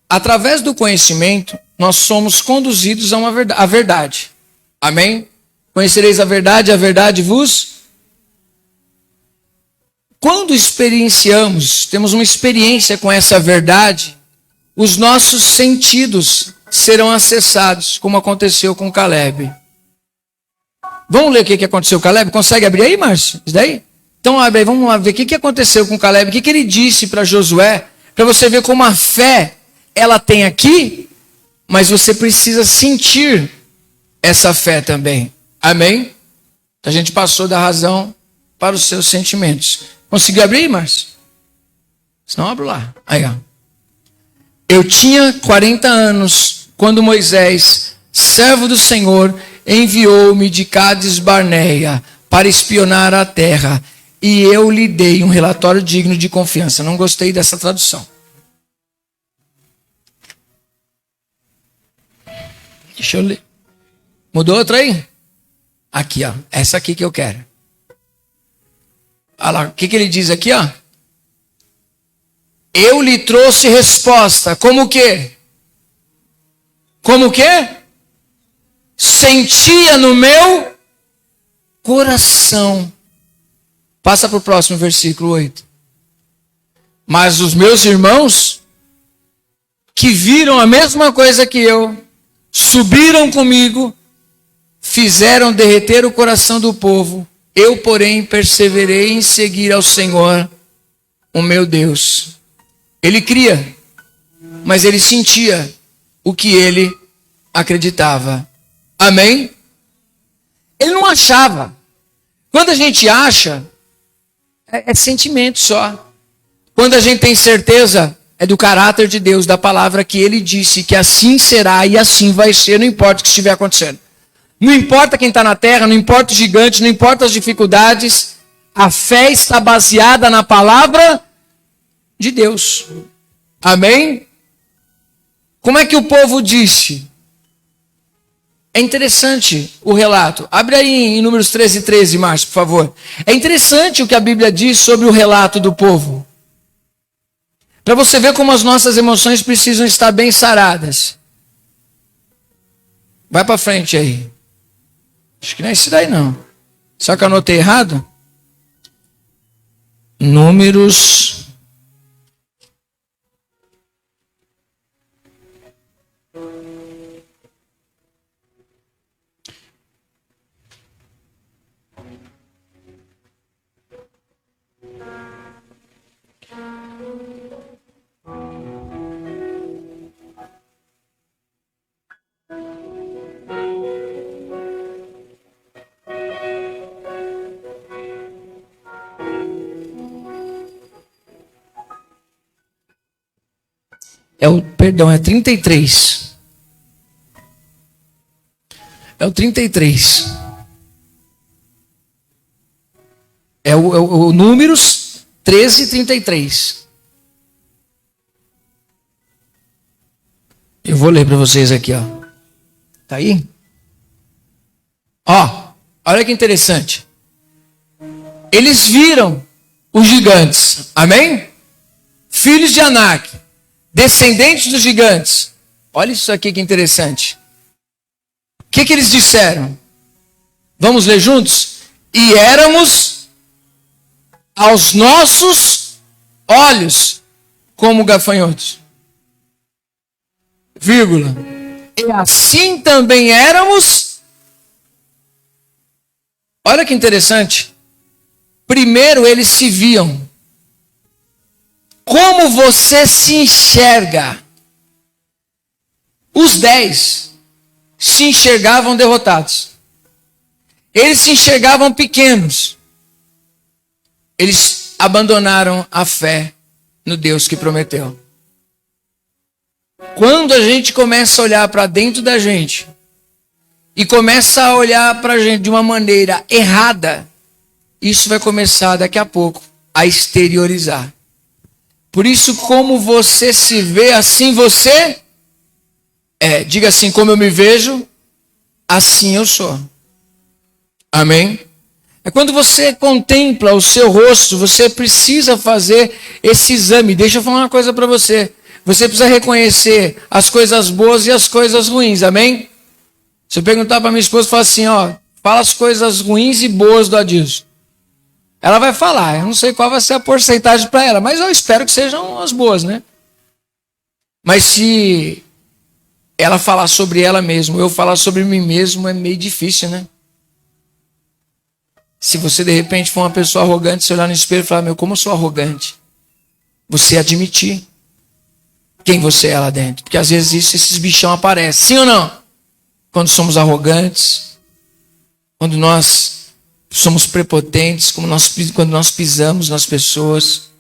Através do conhecimento, nós somos conduzidos à verdade. Amém? Conhecereis a verdade vos... Quando experienciamos, temos uma experiência com essa verdade, os nossos sentidos serão acessados, como aconteceu com Caleb. Vamos ler o que aconteceu com Caleb? Consegue abrir aí, Márcio? Isso daí? Então, abre aí, vamos lá ver o que aconteceu com Caleb, o que ele disse para Josué, para você ver como a fé, ela tem aqui, mas você precisa sentir essa fé também. Amém? A gente passou da razão para os seus sentimentos. Conseguiu abrir, Márcio? Senão abro lá. Aí, ó. Eu tinha 40 anos quando Moisés, servo do Senhor, enviou-me de Cádiz Barneia para espionar a terra, e eu lhe dei um relatório digno de confiança. Não gostei dessa tradução. Deixa eu ler. Mudou outra aí? Aqui, ó. Essa aqui que eu quero. Olha lá, o que ele diz aqui, ó? Eu lhe trouxe resposta. Como o quê? Como o quê? Sentia no meu coração. Passa para o próximo versículo 8. Mas os meus irmãos, que viram a mesma coisa que eu, subiram comigo, fizeram derreter o coração do povo. Eu, porém, perseverei em seguir ao Senhor, o meu Deus. Ele cria, mas ele sentia o que ele acreditava. Amém? Ele não achava. Quando a gente acha, é sentimento só. Quando a gente tem certeza, é do caráter de Deus, da palavra que ele disse, que assim será e assim vai ser, não importa o que estiver acontecendo. Não importa quem está na terra, não importa o gigante, não importa as dificuldades, a fé está baseada na palavra de Deus. Amém? Como é que o povo disse? É interessante o relato. Abre aí em Números 13, Márcio, por favor. É interessante o que a Bíblia diz sobre o relato do povo. Para você ver como as nossas emoções precisam estar bem saradas. Vai para frente aí. Acho que não é isso daí não. Só que eu anotei errado? Números. É 33. É o 33. É o Números 13:33. Eu vou ler para vocês aqui, ó. Tá aí? Ó, olha que interessante. Eles viram os gigantes. Amém? Filhos de Anak, descendentes dos gigantes. Olha isso aqui que interessante. O que eles disseram? Vamos ler juntos? E éramos aos nossos olhos como gafanhotos. Vírgula. E assim também éramos. Olha que interessante. Primeiro eles se viam. Como você se enxerga? Os 10 se enxergavam derrotados. Eles se enxergavam pequenos. Eles abandonaram a fé no Deus que prometeu. Quando a gente começa a olhar para dentro da gente e começa a olhar para a gente de uma maneira errada, isso vai começar daqui a pouco a exteriorizar. Por isso, como você se vê, assim você é. Diga assim, como eu me vejo, assim eu sou. Amém? É quando você contempla o seu rosto, você precisa fazer esse exame. Deixa eu falar uma coisa para você. Você precisa reconhecer as coisas boas e as coisas ruins. Amém? Se eu perguntar para minha esposa, fala assim, ó, fala as coisas ruins e boas do Adilson. Ela vai falar, eu não sei qual vai ser a porcentagem para ela, mas eu espero que sejam as boas, né? Mas se ela falar sobre ela mesma, eu falar sobre mim mesmo, é meio difícil, né? Se você de repente for uma pessoa arrogante, você olhar no espelho e falar, meu, como eu sou arrogante? Você admitir quem você é lá dentro. Porque às vezes esses bichão aparecem. Sim ou não? Quando somos arrogantes, quando nós somos prepotentes, quando nós pisamos nas pessoas,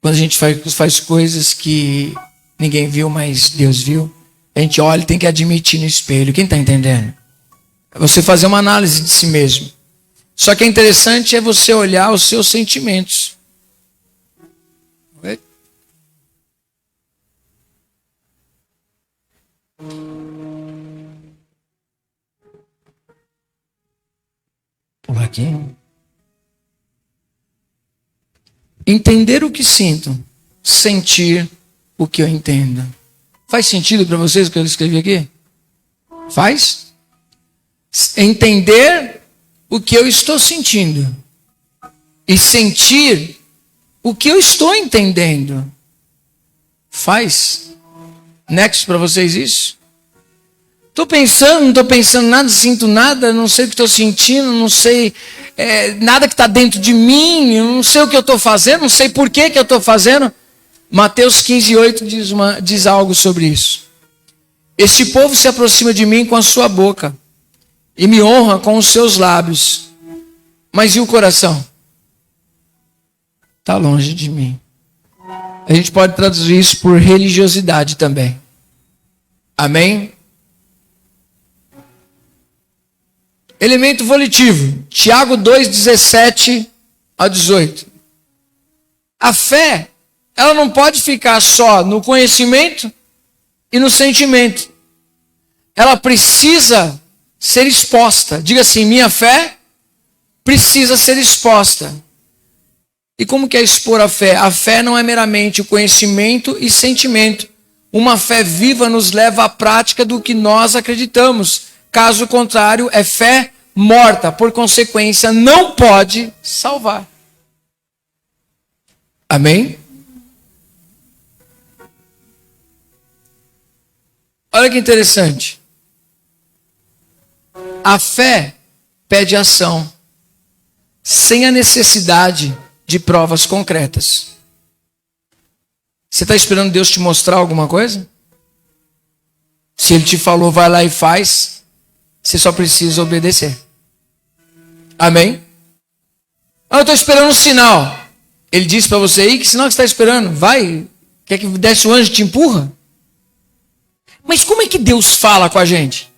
quando a gente faz coisas que ninguém viu, mas Deus viu, a gente olha e tem que admitir no espelho. Quem está entendendo? É você fazer uma análise de si mesmo. Só que é interessante é você olhar os seus sentimentos. Oi? Pular aqui. Entender o que sinto, sentir o que eu entendo. Faz sentido para vocês o que eu escrevi aqui? Faz? Entender o que eu estou sentindo e sentir o que eu estou entendendo. Faz nexo para vocês isso? Estou pensando, não estou pensando nada, sinto nada, não sei o que estou sentindo, não sei nada que está dentro de mim, não sei o que eu estou fazendo, não sei por que eu estou fazendo. Mateus 15:8 diz algo sobre isso. Este povo se aproxima de mim com a sua boca e me honra com os seus lábios. Mas e o coração? Está longe de mim. A gente pode traduzir isso por religiosidade também. Amém? Elemento volitivo. Tiago 2:17-18. A fé, ela não pode ficar só no conhecimento e no sentimento. Ela precisa ser exposta. Diga assim, minha fé precisa ser exposta. E como que é expor a fé? A fé não é meramente o conhecimento e sentimento. Uma fé viva nos leva à prática do que nós acreditamos. Caso contrário, é fé morta. Por consequência, não pode salvar. Amém? Olha que interessante. A fé pede ação, sem a necessidade de provas concretas. Você está esperando Deus te mostrar alguma coisa? Se Ele te falou, vai lá e faz, você só precisa obedecer. Amém? Eu estou esperando um sinal. Ele disse para você aí, que sinal que você está esperando? Vai, quer que desce o anjo e te empurra? Mas como é que Deus fala com a gente?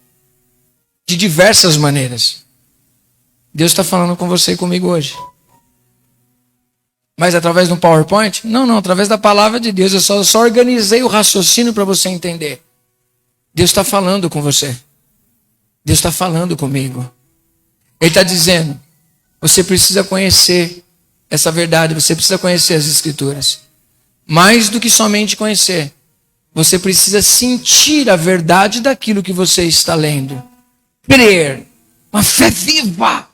De diversas maneiras. Deus está falando com você e comigo hoje. Mas através de um PowerPoint? Não, através da palavra de Deus. Eu só organizei o raciocínio para você entender. Deus está falando com você. Deus está falando comigo. Ele está dizendo, você precisa conhecer essa verdade, você precisa conhecer as Escrituras. Mais do que somente conhecer, você precisa sentir a verdade daquilo que você está lendo. Crer, uma fé viva.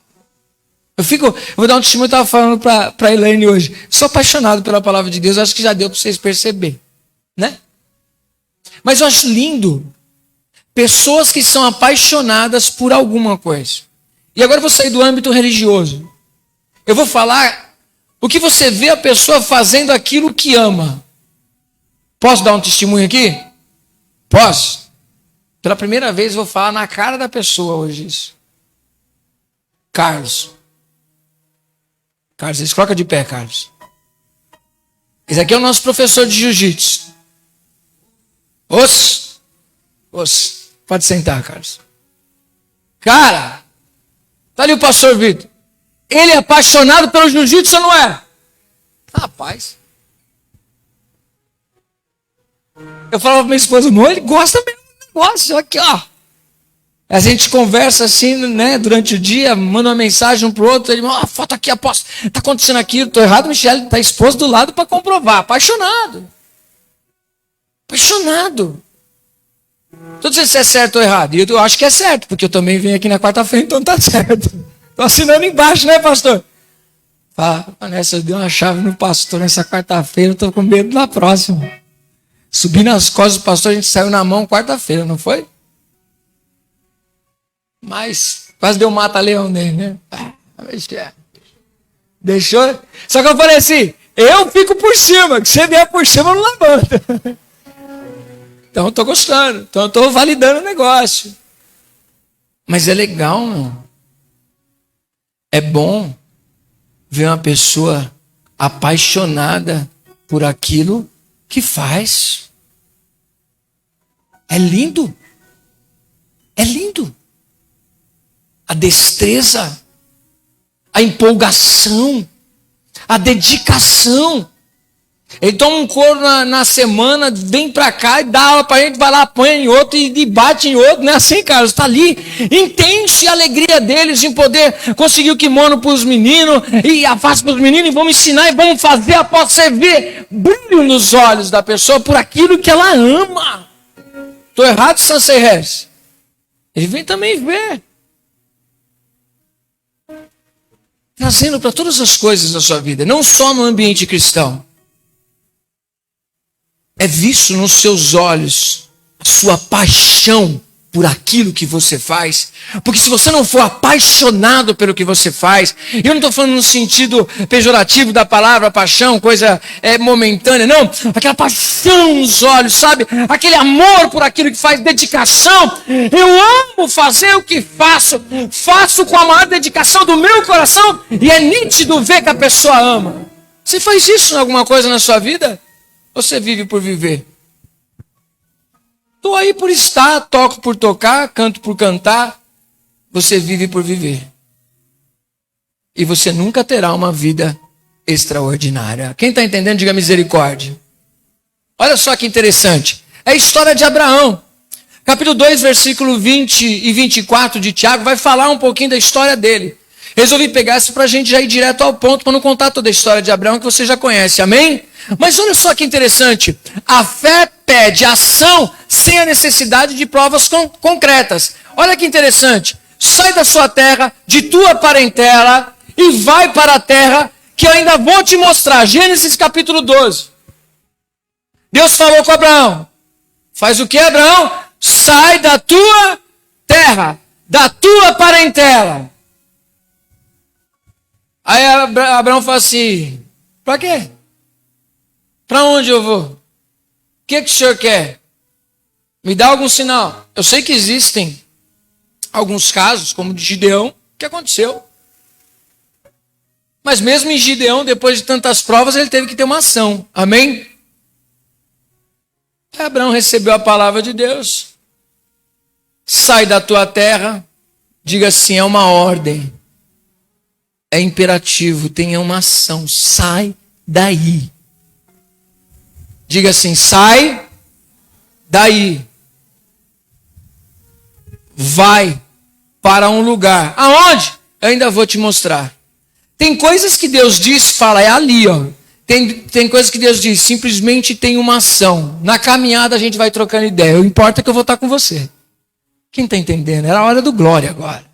Eu vou dar um testemunho, eu estava falando para a Elaine hoje. Sou apaixonado pela palavra de Deus, acho que já deu para vocês perceber, né? Mas eu acho lindo pessoas que são apaixonadas por alguma coisa. E agora eu vou sair do âmbito religioso. Eu vou falar o que você vê a pessoa fazendo aquilo que ama. Posso dar um testemunho aqui? Posso? Pela primeira vez eu vou falar na cara da pessoa hoje isso. Carlos, eles colocam de pé, Carlos. Esse aqui é o nosso professor de jiu-jitsu. Pode sentar, Carlos. Cara, tá ali o pastor Vitor. Ele é apaixonado pelo jiu-jitsu ou não é? Rapaz. Eu falava pra minha esposa, não, ele gosta mesmo do negócio. Aqui, ó. A gente conversa assim, né, durante o dia, manda uma mensagem um pro outro, ele manda, foto aqui, aposto, tá acontecendo aquilo, tô errado, Michele, tá esposo do lado para comprovar, apaixonado. Tô dizendo se é certo ou errado, e eu acho que é certo, porque eu também venho aqui na quarta-feira, então tá certo. Tô assinando embaixo, né, pastor? Fala, Vanessa, eu dei uma chave no pastor nessa quarta-feira, eu tô com medo da próxima. Subi nas costas do pastor, a gente saiu na mão quarta-feira, não foi? Mas quase deu mata-leão nele, né? Deixou? Só que eu falei assim, eu fico por cima, que você vier por cima eu não levanto. Então eu estou gostando, então eu estou validando o negócio. Mas é legal, não? É bom ver uma pessoa apaixonada por aquilo que faz. É lindo. É lindo. A destreza, a empolgação, a dedicação. Ele toma um couro na semana, vem pra cá e dá aula pra gente, vai lá, apanha em outro e bate em outro. Não é assim, cara? Está ali, entende a alegria deles em poder conseguir o kimono pros meninos, e a face pros meninos, e vamos ensinar e vamos fazer, após você ver brilho nos olhos da pessoa por aquilo que ela ama. Estou errado, Sansei Harris? Ele vem também ver. Trazendo para todas as coisas da sua vida, não só no ambiente cristão. É visto nos seus olhos a sua paixão por aquilo que você faz. Porque se você não for apaixonado pelo que você faz, eu não estou falando no sentido pejorativo da palavra paixão, coisa momentânea, não. Aquela paixão nos olhos, sabe? Aquele amor por aquilo que faz, dedicação. Eu amo fazer o que faço. Faço com a maior dedicação do meu coração. E é nítido ver que a pessoa ama. Você faz isso em alguma coisa na sua vida? Você vive por viver? Estou aí por estar, toco por tocar, canto por cantar. Você vive por viver. E você nunca terá uma vida extraordinária. Quem está entendendo, diga misericórdia. Olha só que interessante. É a história de Abraão. Capítulo 2, versículo 20 e 24 de Tiago, vai falar um pouquinho da história dele. Resolvi pegar isso para a gente já ir direto ao ponto, para não contar toda a história de Abraão, que você já conhece, amém? Mas olha só que interessante, a fé pede ação sem a necessidade de provas concretas. Olha que interessante, sai da sua terra, de tua parentela, e vai para a terra que eu ainda vou te mostrar. Gênesis capítulo 12. Deus falou com Abraão, faz o que, Abraão? Sai da tua terra, da tua parentela. Aí Abraão fala assim, para quê? Para onde eu vou? O que o senhor quer? Me dá algum sinal. Eu sei que existem alguns casos, como de Gideão, que aconteceu. Mas mesmo em Gideão, depois de tantas provas, ele teve que ter uma ação. Amém? Aí Abraão recebeu a palavra de Deus. Sai da tua terra. Diga assim, é uma ordem. É imperativo, tenha uma ação. Sai daí. Diga assim, sai daí. Vai para um lugar. Aonde? Eu ainda vou te mostrar. Tem coisas que Deus diz, fala, é ali, ó. Tem coisas que Deus diz, simplesmente tem uma ação. Na caminhada a gente vai trocando ideia. O importa é que eu vou estar com você. Quem está entendendo? Era a hora do glória agora.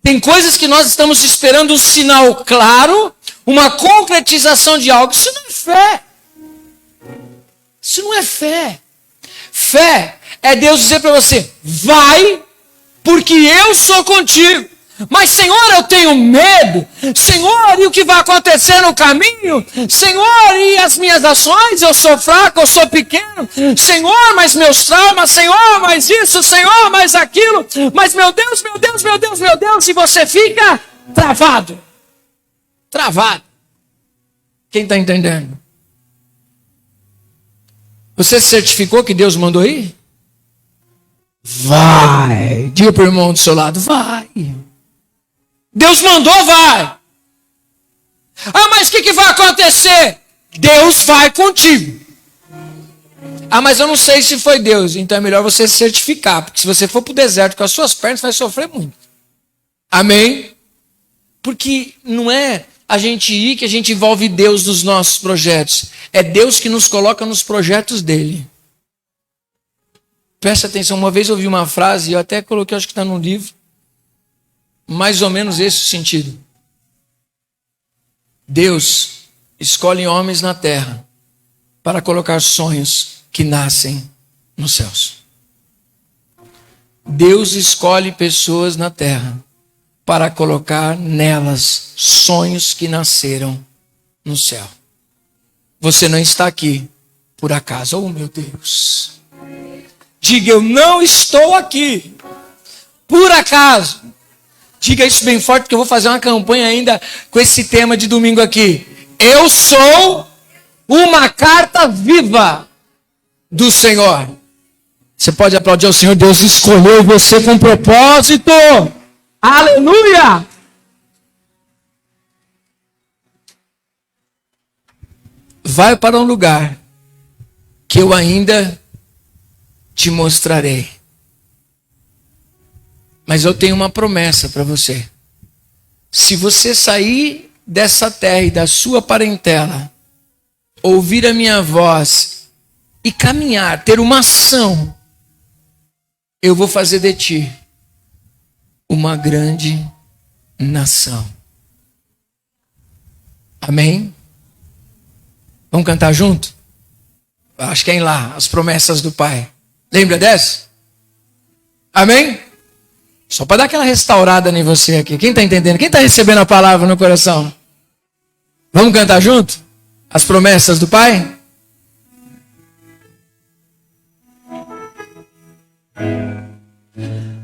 Tem coisas que nós estamos esperando um sinal claro, uma concretização de algo. Isso não é fé. Isso não é fé. Fé é Deus dizer para você, vai, porque eu sou contigo. Mas, Senhor, eu tenho medo. Senhor, e o que vai acontecer no caminho? Senhor, e as minhas ações? Eu sou fraco, eu sou pequeno. Senhor, mas meus traumas. Senhor, mas isso. Senhor, mas aquilo. Mas, meu Deus, meu Deus, meu Deus, meu Deus. E você fica travado. Travado. Quem está entendendo? Você certificou que Deus mandou ir? Vai. Diga para o irmão do seu lado, vai. Deus mandou, vai. Ah, mas o que vai acontecer? Deus vai contigo. Ah, mas eu não sei se foi Deus. Então é melhor você se certificar. Porque se você for para o deserto com as suas pernas, vai sofrer muito. Amém? Porque não é a gente ir que a gente envolve Deus nos nossos projetos. É Deus que nos coloca nos projetos dele. Presta atenção. Uma vez eu ouvi uma frase, eu até coloquei, acho que está no livro. Mais ou menos esse o sentido. Deus escolhe homens na terra para colocar sonhos que nascem nos céus. Deus escolhe pessoas na terra para colocar nelas sonhos que nasceram no céu. Você não está aqui por acaso. Oh, meu Deus. Diga, eu não estou aqui por acaso. Diga isso bem forte, porque eu vou fazer uma campanha ainda com esse tema de domingo aqui. Eu sou uma carta viva do Senhor. Você pode aplaudir ao Senhor. Deus escolheu você com propósito. Aleluia! Vai para um lugar que eu ainda te mostrarei. Mas eu tenho uma promessa para você. Se você sair dessa terra e da sua parentela, ouvir a minha voz e caminhar, ter uma ação, eu vou fazer de ti uma grande nação. Amém? Vamos cantar junto? Acho que é em lá, as promessas do Pai. Lembra dessa? Amém? Só para dar aquela restaurada em você aqui. Quem está entendendo? Quem está recebendo a palavra no coração? Vamos cantar junto? As promessas do Pai?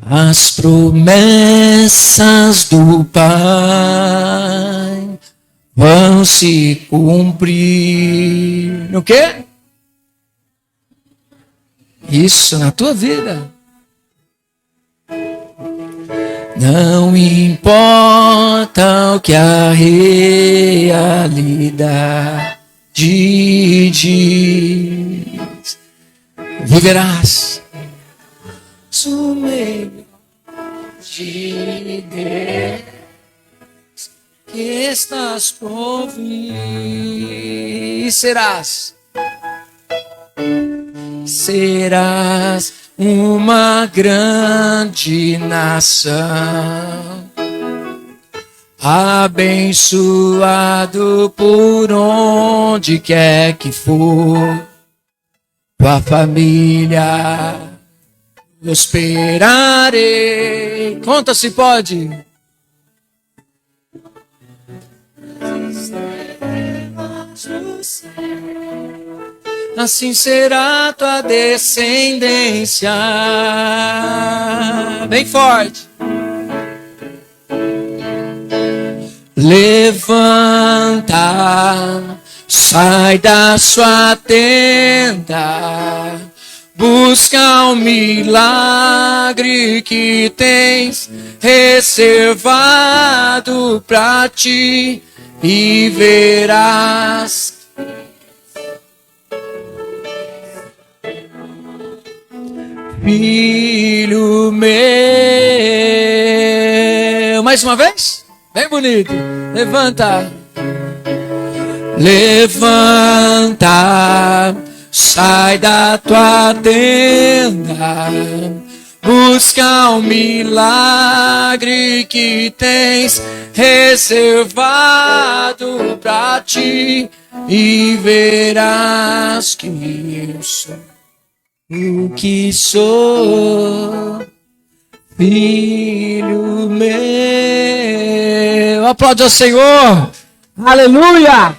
As promessas do Pai vão se cumprir. No quê? Isso, na tua vida. Não importa o que a realidade diz, viverás o melhor de Deus que estás por vir. E serás uma grande nação, abençoado por onde quer que for, tua família prosperarei. Conta se pode. Assim será tua descendência. Bem forte. Levanta, sai da sua tenda, busca o milagre que tens reservado para ti e verás. Filho meu. Mais uma vez? Bem bonito. Levanta. Levanta. Sai da tua tenda. Busca o milagre que tens reservado para ti e verás que eu sou o que sou, filho meu. Aplaude ao Senhor. Aleluia.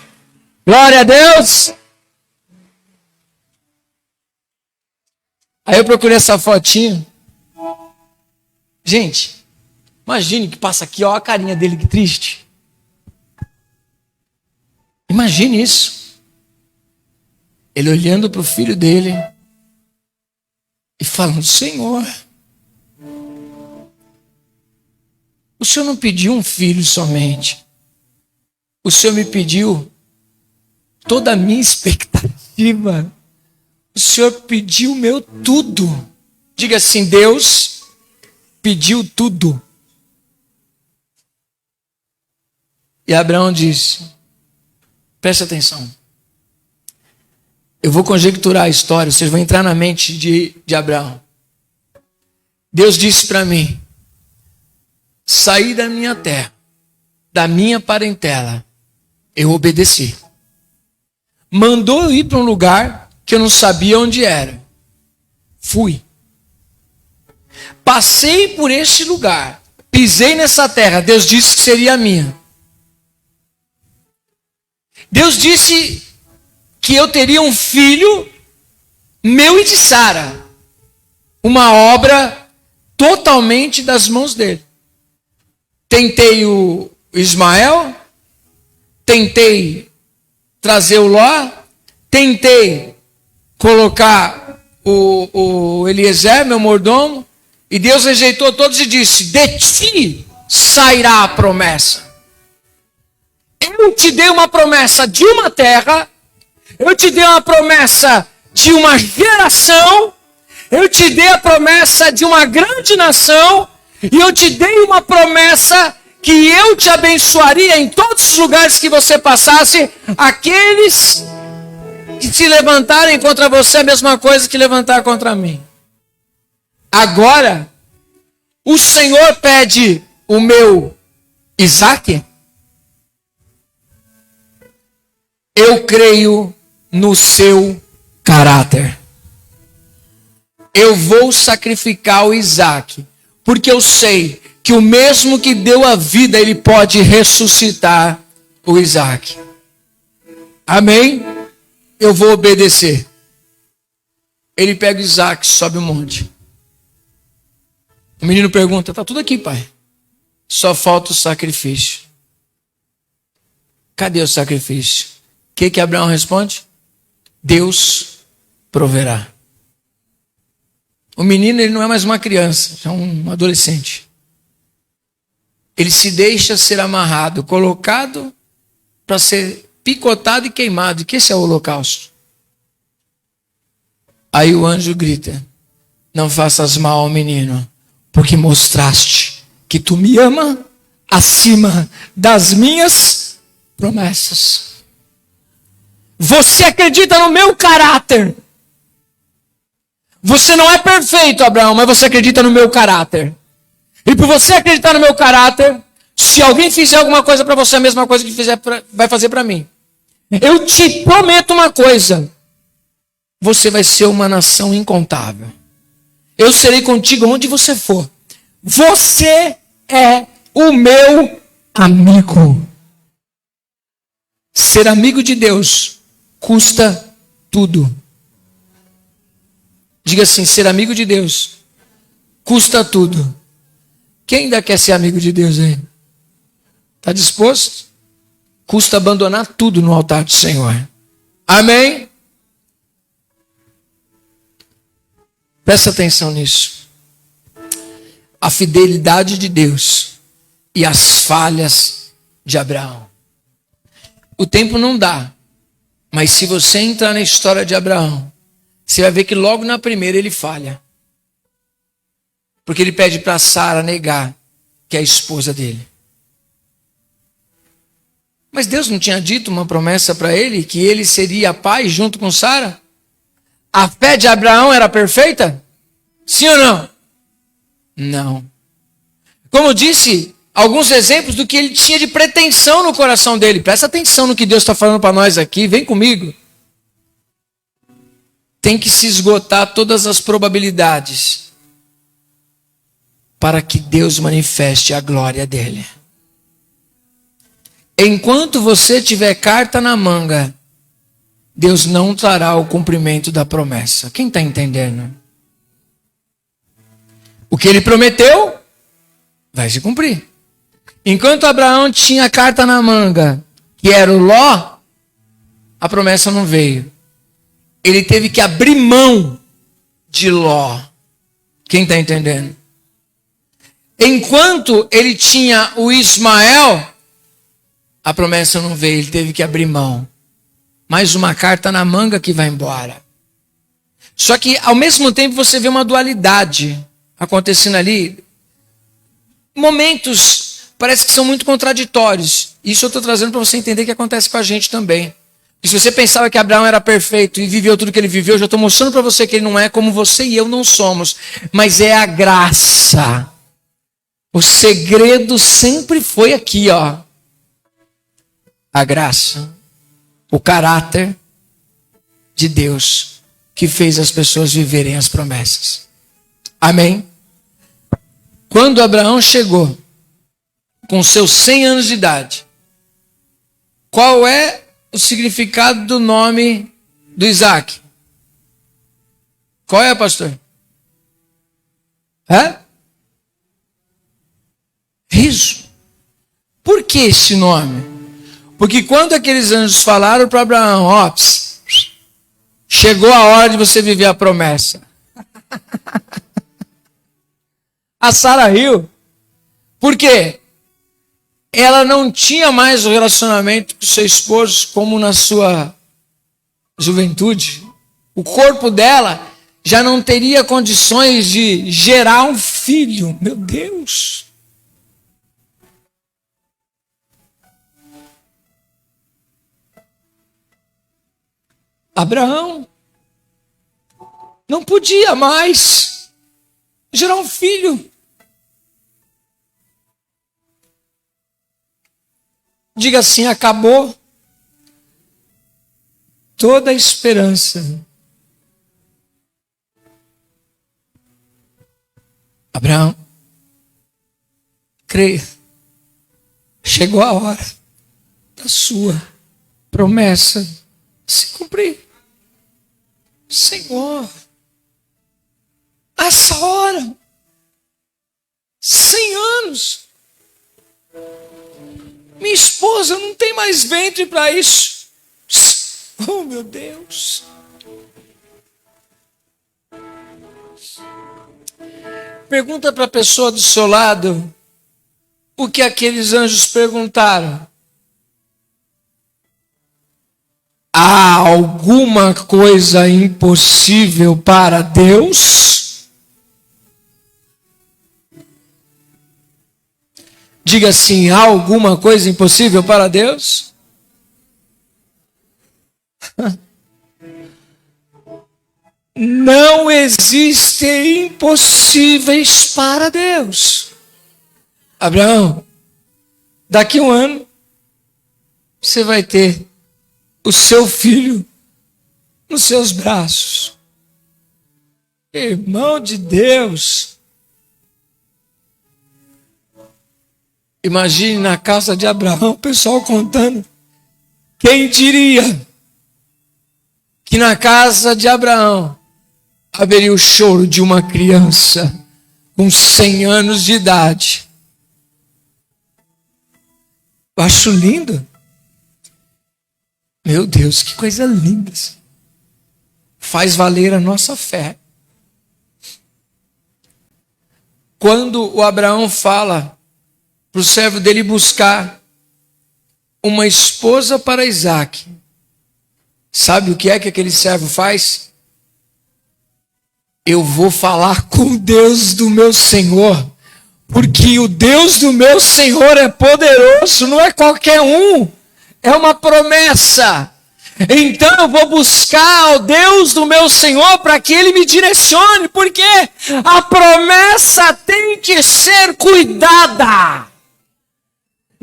Glória a Deus. Aí eu procurei essa fotinha. Gente, imagine que passa aqui, ó, a carinha dele, que triste. Imagine isso. Ele olhando para o filho dele e falando: Senhor, o Senhor não pediu um filho somente. O Senhor me pediu toda a minha expectativa. O Senhor pediu o meu tudo. Diga assim: Deus pediu tudo. E Abraão disse, presta atenção, eu vou conjecturar a história, vocês vão entrar na mente de Abraão. Deus disse para mim: saí da minha terra, da minha parentela. Eu obedeci. Mandou eu ir para um lugar que eu não sabia onde era. Fui. Passei por este lugar. pisei nessa terra, Deus disse que seria minha. Deus disse que eu teria um filho meu e de Sara. Uma obra totalmente das mãos dele. Tentei o Ismael, tentei trazer o Ló, tentei colocar o Eliezer, meu mordomo, e Deus rejeitou todos e disse: de ti sairá a promessa. Eu te dei uma promessa de uma terra, eu te dei uma promessa de uma geração, eu te dei a promessa de uma grande nação, e eu te dei uma promessa que eu te abençoaria em todos os lugares que você passasse. Aqueles que se levantarem contra você, a mesma coisa que levantar contra mim. Agora, o Senhor pede o meu Isaque? Eu creio no seu caráter. Eu vou sacrificar o Isaque, porque eu sei que o mesmo que deu a vida, ele pode ressuscitar o Isaque. Amém? Eu vou obedecer. Ele pega o Isaque, sobe o monte. O menino pergunta: tá tudo aqui, pai. Só falta o sacrifício. Cadê o sacrifício? O que Abraão responde? Deus proverá. O menino, ele não é mais uma criança, é um adolescente. Ele se deixa ser amarrado, colocado para ser picotado e queimado, que esse é o holocausto. Aí o anjo grita: não faças mal ao menino, porque mostraste que tu me ama acima das minhas promessas. Você acredita no meu caráter. Você não é perfeito, Abraão, mas você acredita no meu caráter. E por você acreditar no meu caráter, se alguém fizer alguma coisa para você, a mesma coisa que vai fazer para mim. Eu te prometo uma coisa: você vai ser uma nação incontável. Eu serei contigo onde você for. Você é o meu amigo. Ser amigo de Deus custa tudo. Diga assim: ser amigo de Deus custa tudo. Quem ainda quer ser amigo de Deus aí? Está disposto? Custa abandonar tudo no altar do Senhor. Amém? Presta atenção nisso. A fidelidade de Deus e as falhas de Abraão. O tempo não dá, mas se você entrar na história de Abraão, você vai ver que logo na primeira ele falha. Porque ele pede para Sara negar que é a esposa dele. Mas Deus não tinha dito uma promessa para ele que ele seria pai junto com Sara? A fé de Abraão era perfeita? Sim ou não? Não. Como eu disse, alguns exemplos do que ele tinha de pretensão no coração dele. Presta atenção no que Deus está falando para nós aqui. Vem comigo. Tem que se esgotar todas as probabilidades para que Deus manifeste a glória dele. Enquanto você tiver carta na manga, Deus não trará o cumprimento da promessa. Quem está entendendo? O que ele prometeu vai se cumprir. Enquanto Abraão tinha carta na manga, que era o Ló, a promessa não veio. Ele teve que abrir mão de Ló. Quem está entendendo? Enquanto ele tinha o Ismael, a promessa não veio, ele teve que abrir mão. Mais uma carta na manga que vai embora. Só que ao mesmo tempo você vê uma dualidade acontecendo ali. Momentos parece que são muito contraditórios. Isso eu estou trazendo para você entender que acontece com a gente também. E se você pensava que Abraão era perfeito e viveu tudo que ele viveu, eu já estou mostrando para você que ele não é, como você e eu não somos. Mas é a graça. O segredo sempre foi aqui, ó. A graça. O caráter de Deus que fez as pessoas viverem as promessas. Amém? Quando Abraão chegou com seus 100 anos de idade. Qual é o significado do nome do Isaac? Qual é, pastor? Riso. Por que esse nome? Porque quando aqueles anjos falaram para Abraão, chegou a hora de você viver a promessa. A Sara riu. Por quê? Ela não tinha mais o relacionamento com seu esposo como na sua juventude. O corpo dela já não teria condições de gerar um filho. Meu Deus! Abraão não podia mais gerar um filho. Diga assim: acabou toda a esperança. Abraão, creia, chegou a hora da sua promessa se cumprir. Senhor, essa hora, 100 anos, minha esposa não tem mais ventre para isso. Oh, meu Deus. Pergunta para a pessoa do seu lado o que aqueles anjos perguntaram. Há alguma coisa impossível para Deus? Diga assim: há alguma coisa impossível para Deus? Não existem impossíveis para Deus. Abraão, daqui a um ano, você vai ter o seu filho nos seus braços. Irmão de Deus. Imagine na casa de Abraão, o pessoal contando. Quem diria que na casa de Abraão haveria o choro de uma criança com 100 anos de idade? Eu acho lindo. Meu Deus, que coisa linda. Faz valer a nossa fé. Quando o Abraão fala para o servo dele buscar uma esposa para Isaac, sabe o que é que aquele servo faz? Eu vou falar com o Deus do meu Senhor, porque o Deus do meu Senhor é poderoso, não é qualquer um. É uma promessa. Então eu vou buscar o Deus do meu Senhor para que Ele me direcione, porque a promessa tem que ser cuidada.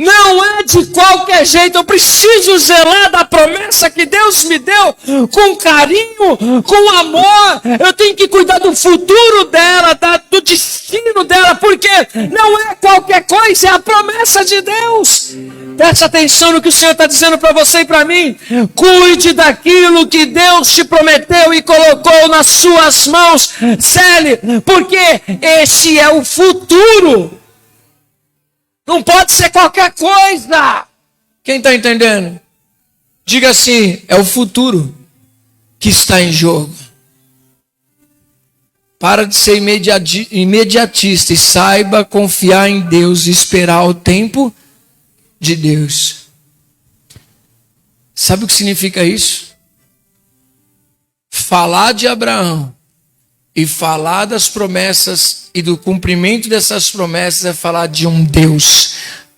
Não é de qualquer jeito. Eu preciso zelar da promessa que Deus me deu com carinho, com amor. Eu tenho que cuidar do futuro dela, do destino dela, porque não é qualquer coisa, é a promessa de Deus. Preste atenção no que o Senhor está dizendo para você e para mim. Cuide daquilo que Deus te prometeu e colocou nas suas mãos. Cele, porque esse é o futuro. Não pode ser qualquer coisa. Quem está entendendo? Diga assim: é o futuro que está em jogo. Para de ser imediatista e saiba confiar em Deus e esperar o tempo de Deus. Sabe o que significa isso? Falar de Abraão e falar das promessas e do cumprimento dessas promessas é falar de um Deus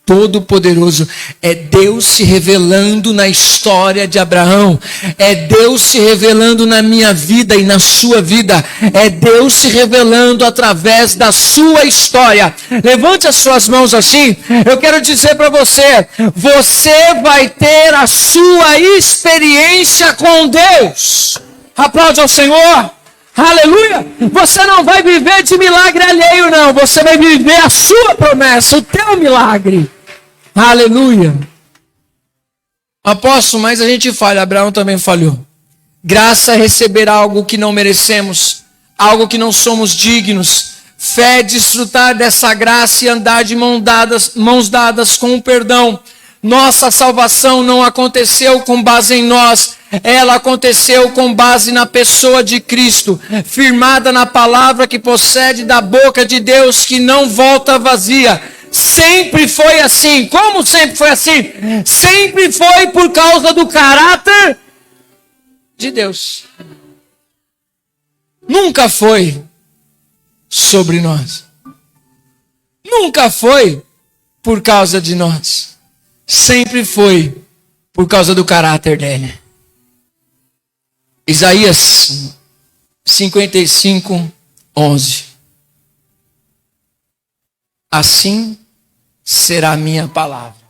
todo-poderoso. É Deus se revelando na história de Abraão. É Deus se revelando na minha vida e na sua vida. É Deus se revelando através da sua história. Levante as suas mãos assim. Eu quero dizer para você, você vai ter a sua experiência com Deus. Aplaude ao Senhor. Aleluia! Você não vai viver de milagre alheio, não. Você vai viver a sua promessa, o teu milagre. Aleluia. Apóstolo, mas a gente falha. Abraão também falhou. Graça é receber algo que não merecemos, algo que não somos dignos. Fé é desfrutar dessa graça e andar de mãos dadas com o perdão. Nossa salvação não aconteceu com base em nós, ela aconteceu com base na pessoa de Cristo, firmada na palavra que procede da boca de Deus, que não volta vazia. Sempre foi assim. Como sempre foi assim? Sempre foi por causa do caráter de Deus. Nunca foi sobre nós. Nunca foi por causa de nós. Sempre foi por causa do caráter dele. Isaías 55, 11. Assim será a minha palavra.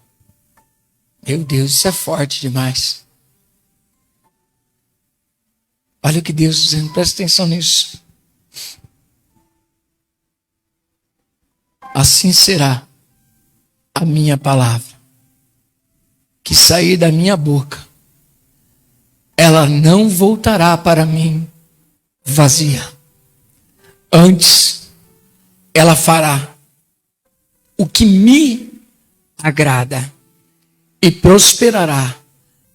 Meu Deus, isso é forte demais. Olha o que Deus está dizendo, presta atenção nisso. Assim será a minha palavra que sair da minha boca. Ela não voltará para mim vazia. Antes, ela fará o que me agrada e prosperará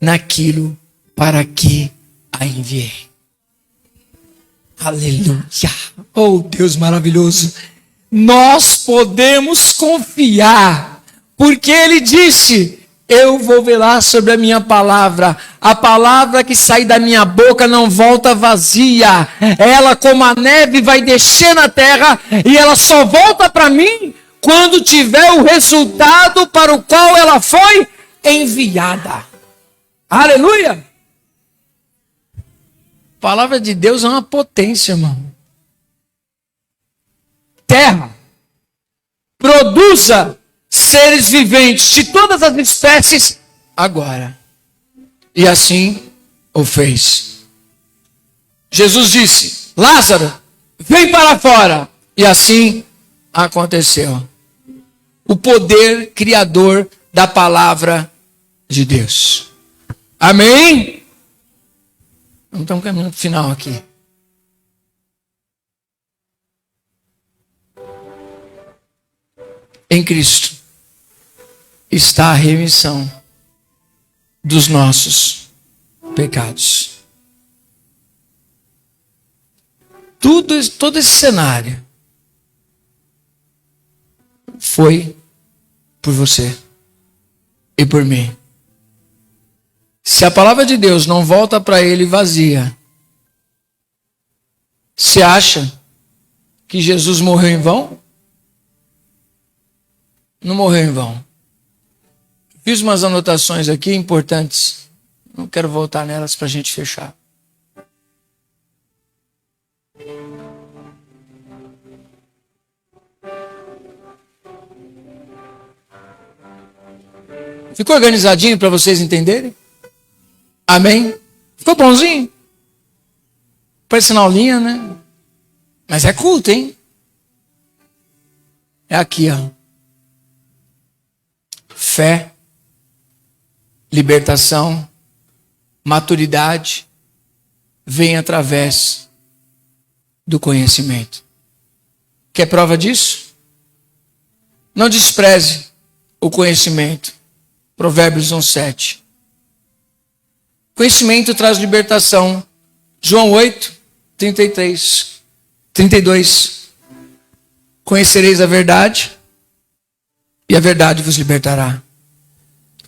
naquilo para que a enviei. Aleluia. Oh, Deus maravilhoso. Nós podemos confiar, porque Ele disse: eu vou velar sobre a minha palavra. A palavra que sai da minha boca não volta vazia. Ela, como a neve, vai descer na terra e ela só volta para mim quando tiver o resultado para o qual ela foi enviada. Aleluia! A palavra de Deus é uma potência, irmão. Terra, produza seres viventes de todas as espécies agora. E assim o fez. Jesus disse: Lázaro, vem para fora. E assim aconteceu. O poder criador da palavra de Deus. Amém? Então, caminhando para o final aqui. Em Cristo está a remissão dos nossos pecados. Todo esse cenário foi por você e por mim. Se a palavra de Deus não volta para ele vazia, você acha que Jesus morreu em vão? Não morreu em vão. Fiz umas anotações aqui importantes. Não quero voltar nelas para a gente fechar. Ficou organizadinho para vocês entenderem? Amém? Ficou bonzinho? Parece na aulinha, né? Mas é culto, hein? É aqui, ó. Fé, libertação, maturidade, vem através do conhecimento. Quer prova disso? Não despreze o conhecimento. Provérbios 1:7. Conhecimento traz libertação. João 8, 33, 32. Conhecereis a verdade, e a verdade vos libertará.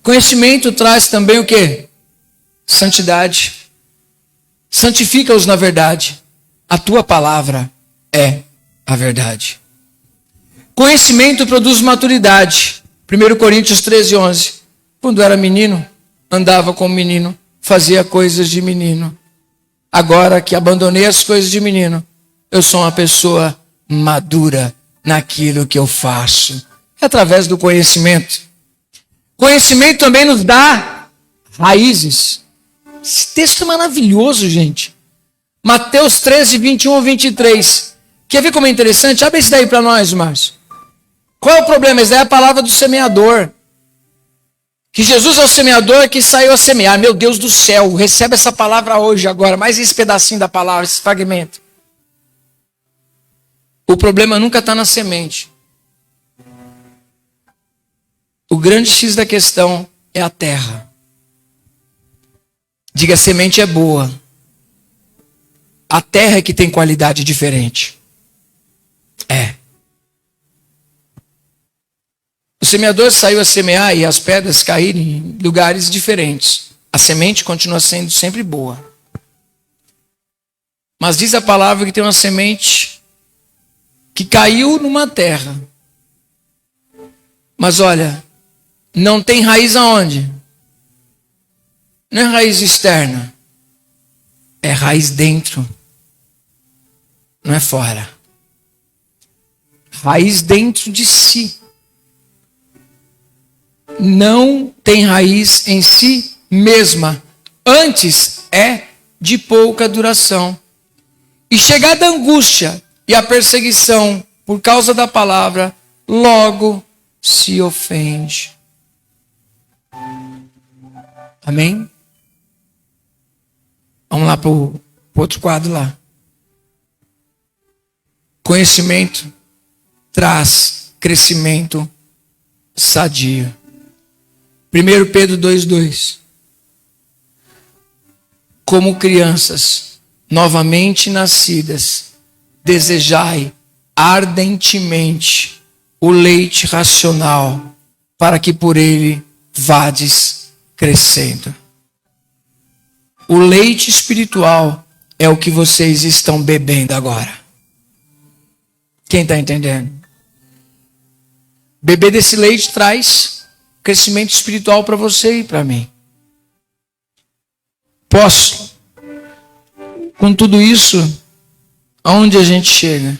Conhecimento traz também o quê? Santidade. Santifica-os na verdade. A tua palavra é a verdade. Conhecimento produz maturidade. 1 Coríntios 13:11. Quando era menino, andava como menino, fazia coisas de menino. Agora que abandonei as coisas de menino, eu sou uma pessoa madura naquilo que eu faço. É através do conhecimento. Conhecimento também nos dá raízes. Esse texto é maravilhoso, gente. Mateus 13, 21 a 23. Quer ver como é interessante? Abre isso daí para nós, Márcio. Qual é o problema? Isso daí é a palavra do semeador. Que Jesus é o semeador que saiu a semear. Meu Deus do céu, recebe essa palavra hoje, agora. Mais esse pedacinho da palavra, esse fragmento. O problema nunca está na semente. O grande X da questão é a terra. Diga, a semente é boa. A terra é que tem qualidade diferente. É. O semeador saiu a semear e as pedras caíram em lugares diferentes. A semente continua sendo sempre boa. Mas diz a palavra que tem uma semente que caiu numa terra. Mas olha, não tem raiz aonde? Não é raiz externa. É raiz dentro. Não é fora. Raiz dentro de si. Não tem raiz em si mesma. Antes é de pouca duração. E chegada a angústia e a perseguição por causa da palavra, logo se ofende. Amém? Vamos lá para o outro quadro lá. Conhecimento traz crescimento sadio. 1 Pedro 2,2. Como crianças novamente nascidas, desejai ardentemente o leite racional, para que por ele vades crescendo. O leite espiritual é o que vocês estão bebendo agora. Quem está entendendo? Beber desse leite traz crescimento espiritual para você e para mim. Posso? Com tudo isso, aonde a gente chega?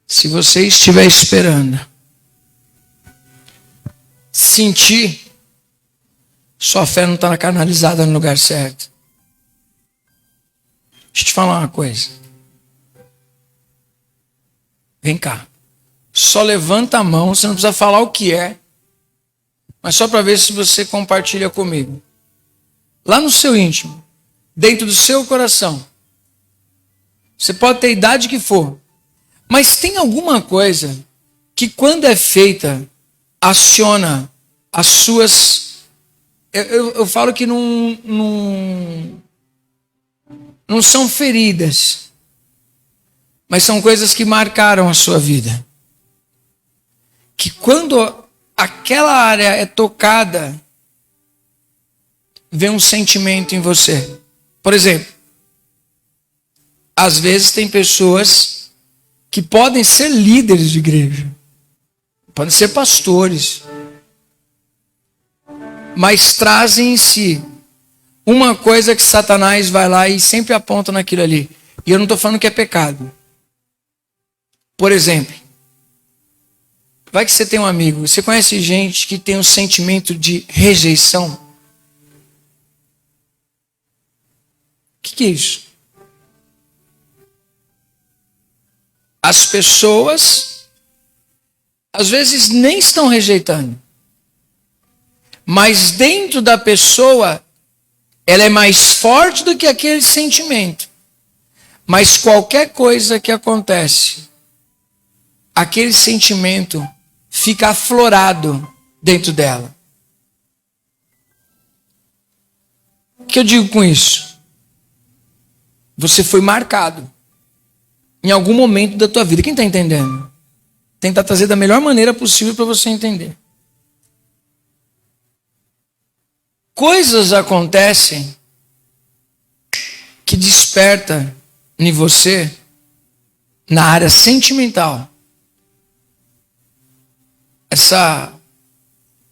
Se você estiver esperando sentir, sua fé não está canalizada no lugar certo. Deixa eu te falar uma coisa. Vem cá. Só levanta a mão, você não precisa falar o que é, mas só para ver se você compartilha comigo. Lá no seu íntimo, dentro do seu coração, você pode ter a idade que for, mas tem alguma coisa que quando é feita, aciona as suas... Eu falo que não são feridas, mas são coisas que marcaram a sua vida. Que quando aquela área é tocada, vem um sentimento em você. Por exemplo, às vezes tem pessoas que podem ser líderes de igreja, podem ser pastores, mas trazem em si uma coisa que Satanás vai lá e sempre aponta naquilo ali. E eu não estou falando que é pecado. Por exemplo, vai que você tem um amigo, você conhece gente que tem um sentimento de rejeição? O que é isso? As pessoas, às vezes, nem estão rejeitando. Mas dentro da pessoa, ela é mais forte do que aquele sentimento. Mas qualquer coisa que acontece, aquele sentimento fica aflorado dentro dela. O que eu digo com isso? Você foi marcado em algum momento da tua vida. Quem está entendendo? Tentar trazer da melhor maneira possível para você entender. Coisas acontecem que desperta em você, na área sentimental, essa,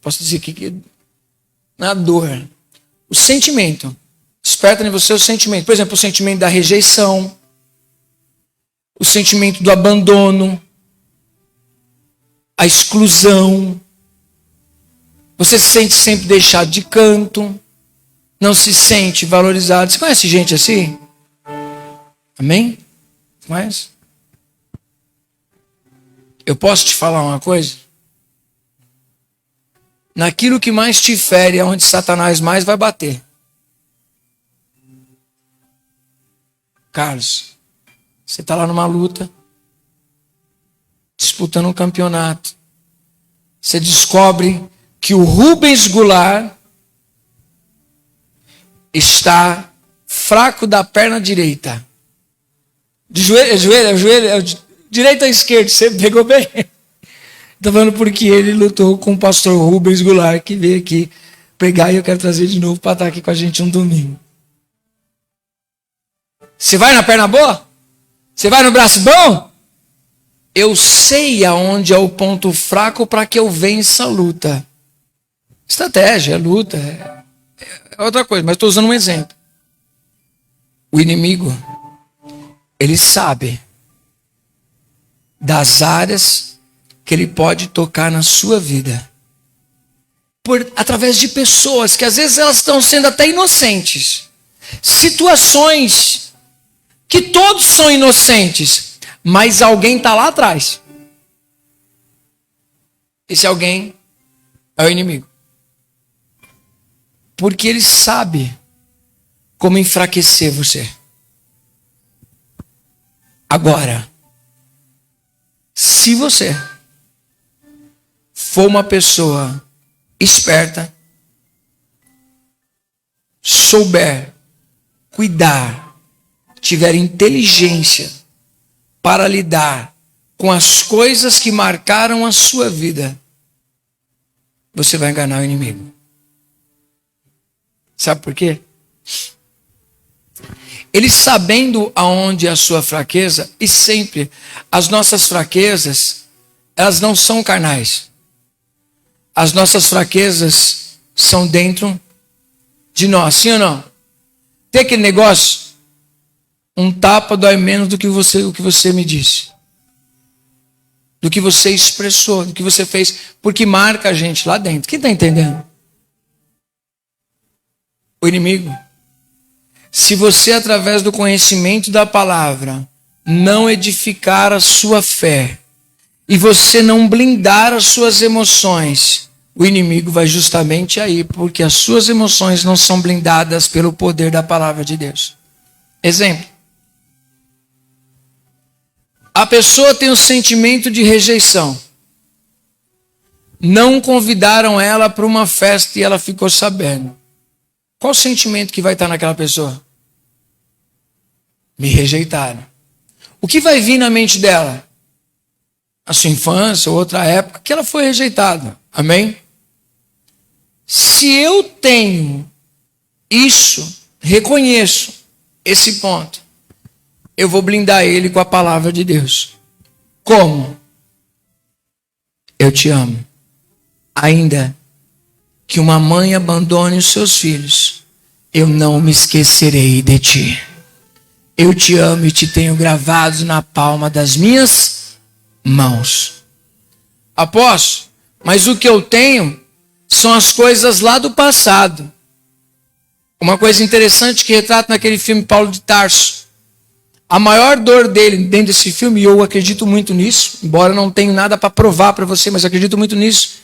posso dizer aqui que na dor, o sentimento, desperta em você o sentimento, por exemplo, o sentimento da rejeição, o sentimento do abandono, a exclusão. Você se sente sempre deixado de canto, não se sente valorizado. Você conhece gente assim? Amém? Conhece? Eu posso te falar uma coisa? naquilo que mais te fere, é onde Satanás mais vai bater. Carlos, você está lá numa luta, disputando um campeonato. Você descobre que o Rubens Goulart está fraco da perna direita. De joelho, direita ou esquerda, você pegou bem? Estou falando porque ele lutou com o pastor Rubens Goulart, que veio aqui pregar, e eu quero trazer de novo para estar aqui com a gente um domingo. Você vai na perna boa? Você vai no braço bom? Eu sei aonde é o ponto fraco para que eu vença a luta. Estratégia, luta, é outra coisa, mas estou usando um exemplo. O inimigo, ele sabe das áreas que ele pode tocar na sua vida. Através de pessoas que às vezes elas estão sendo até inocentes. Situações que todos são inocentes, mas alguém está lá atrás. Esse alguém é o inimigo. Porque ele sabe como enfraquecer você. Agora, se você for uma pessoa esperta, souber cuidar, tiver inteligência para lidar com as coisas que marcaram a sua vida, você vai enganar o inimigo. Sabe por quê? Ele sabendo aonde é a sua fraqueza, e sempre as nossas fraquezas, elas não são carnais. As nossas fraquezas são dentro de nós, sim ou não? Tem aquele negócio, um tapa dói menos do que o que você me disse. Do que você expressou, do que você fez, porque marca a gente lá dentro. Quem está entendendo? O inimigo. Se você, através do conhecimento da palavra, não edificar a sua fé, e você não blindar as suas emoções, o inimigo vai justamente aí, porque as suas emoções não são blindadas pelo poder da palavra de Deus. Exemplo. A pessoa tem um sentimento de rejeição. Não convidaram ela para uma festa e ela ficou sabendo. Qual o sentimento que vai estar naquela pessoa? Me rejeitaram. O que vai vir na mente dela? A sua infância, outra época, que ela foi rejeitada. Amém? Se eu tenho isso, reconheço esse ponto, eu vou blindar ele com a palavra de Deus. Como? Eu te amo. Ainda que uma mãe abandone os seus filhos, eu não me esquecerei de ti. Eu te amo e te tenho gravado na palma das minhas mãos. Apóstolo, mas o que eu tenho são as coisas lá do passado. Uma coisa interessante que retrata naquele filme Paulo de Tarso. A maior dor dele dentro desse filme, e eu acredito muito nisso, embora não tenha nada para provar para você, mas acredito muito nisso,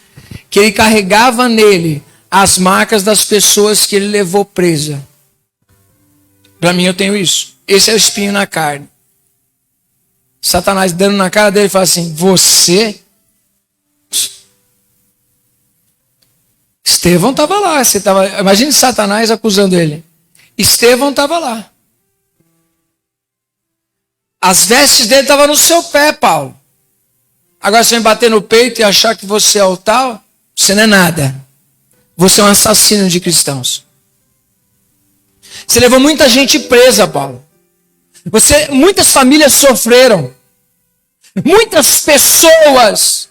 que ele carregava nele as marcas das pessoas que ele levou presa. Para mim eu tenho isso. Esse é o espinho na carne. Satanás dando na cara dele e fala assim, você... Estevão estava lá. Imagine Satanás acusando ele. Estevão estava lá. As vestes dele estavam no seu pé, Paulo. Agora você vem bater no peito e achar que você é o tal, você não é nada. Você é um assassino de cristãos. Você levou muita gente presa, Paulo. Muitas famílias sofreram. Muitas pessoas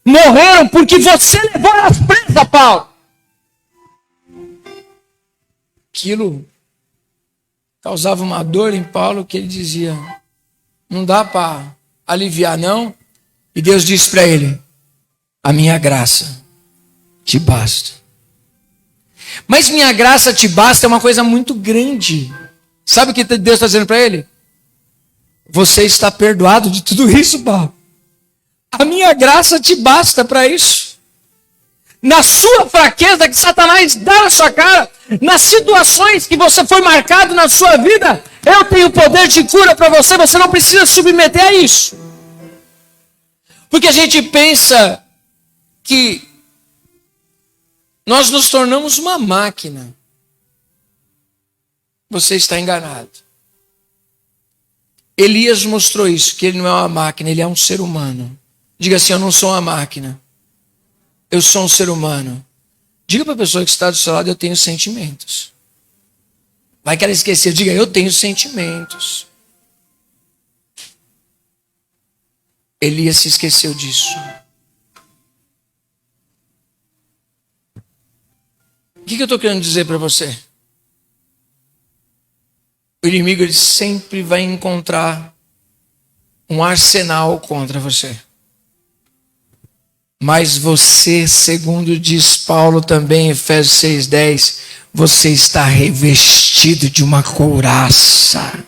morreram porque você levou elas presas, Paulo. Aquilo causava uma dor em Paulo que ele dizia, não dá para aliviar não. E Deus disse para ele, a minha graça te basta. Mas minha graça te basta é uma coisa muito grande. Sabe o que Deus está dizendo para ele? Você está perdoado de tudo isso, Paulo. A minha graça te basta para isso. na sua fraqueza que Satanás dá na sua cara, nas situações que você foi marcado na sua vida, eu tenho poder de cura para você, você não precisa se submeter a isso. Porque a gente pensa que nós nos tornamos uma máquina. Você está enganado. Elias mostrou isso, que ele não é uma máquina, ele é um ser humano. Diga assim, eu não sou uma máquina. Eu sou um ser humano. Diga para a pessoa que está do seu lado, eu tenho sentimentos. Vai que ela esqueceu, diga, eu tenho sentimentos. Elias se esqueceu disso. O que eu estou querendo dizer para você? O inimigo ele sempre vai encontrar um arsenal contra você. Mas você, segundo diz Paulo também em Efésios 6,10, você está revestido de uma couraça.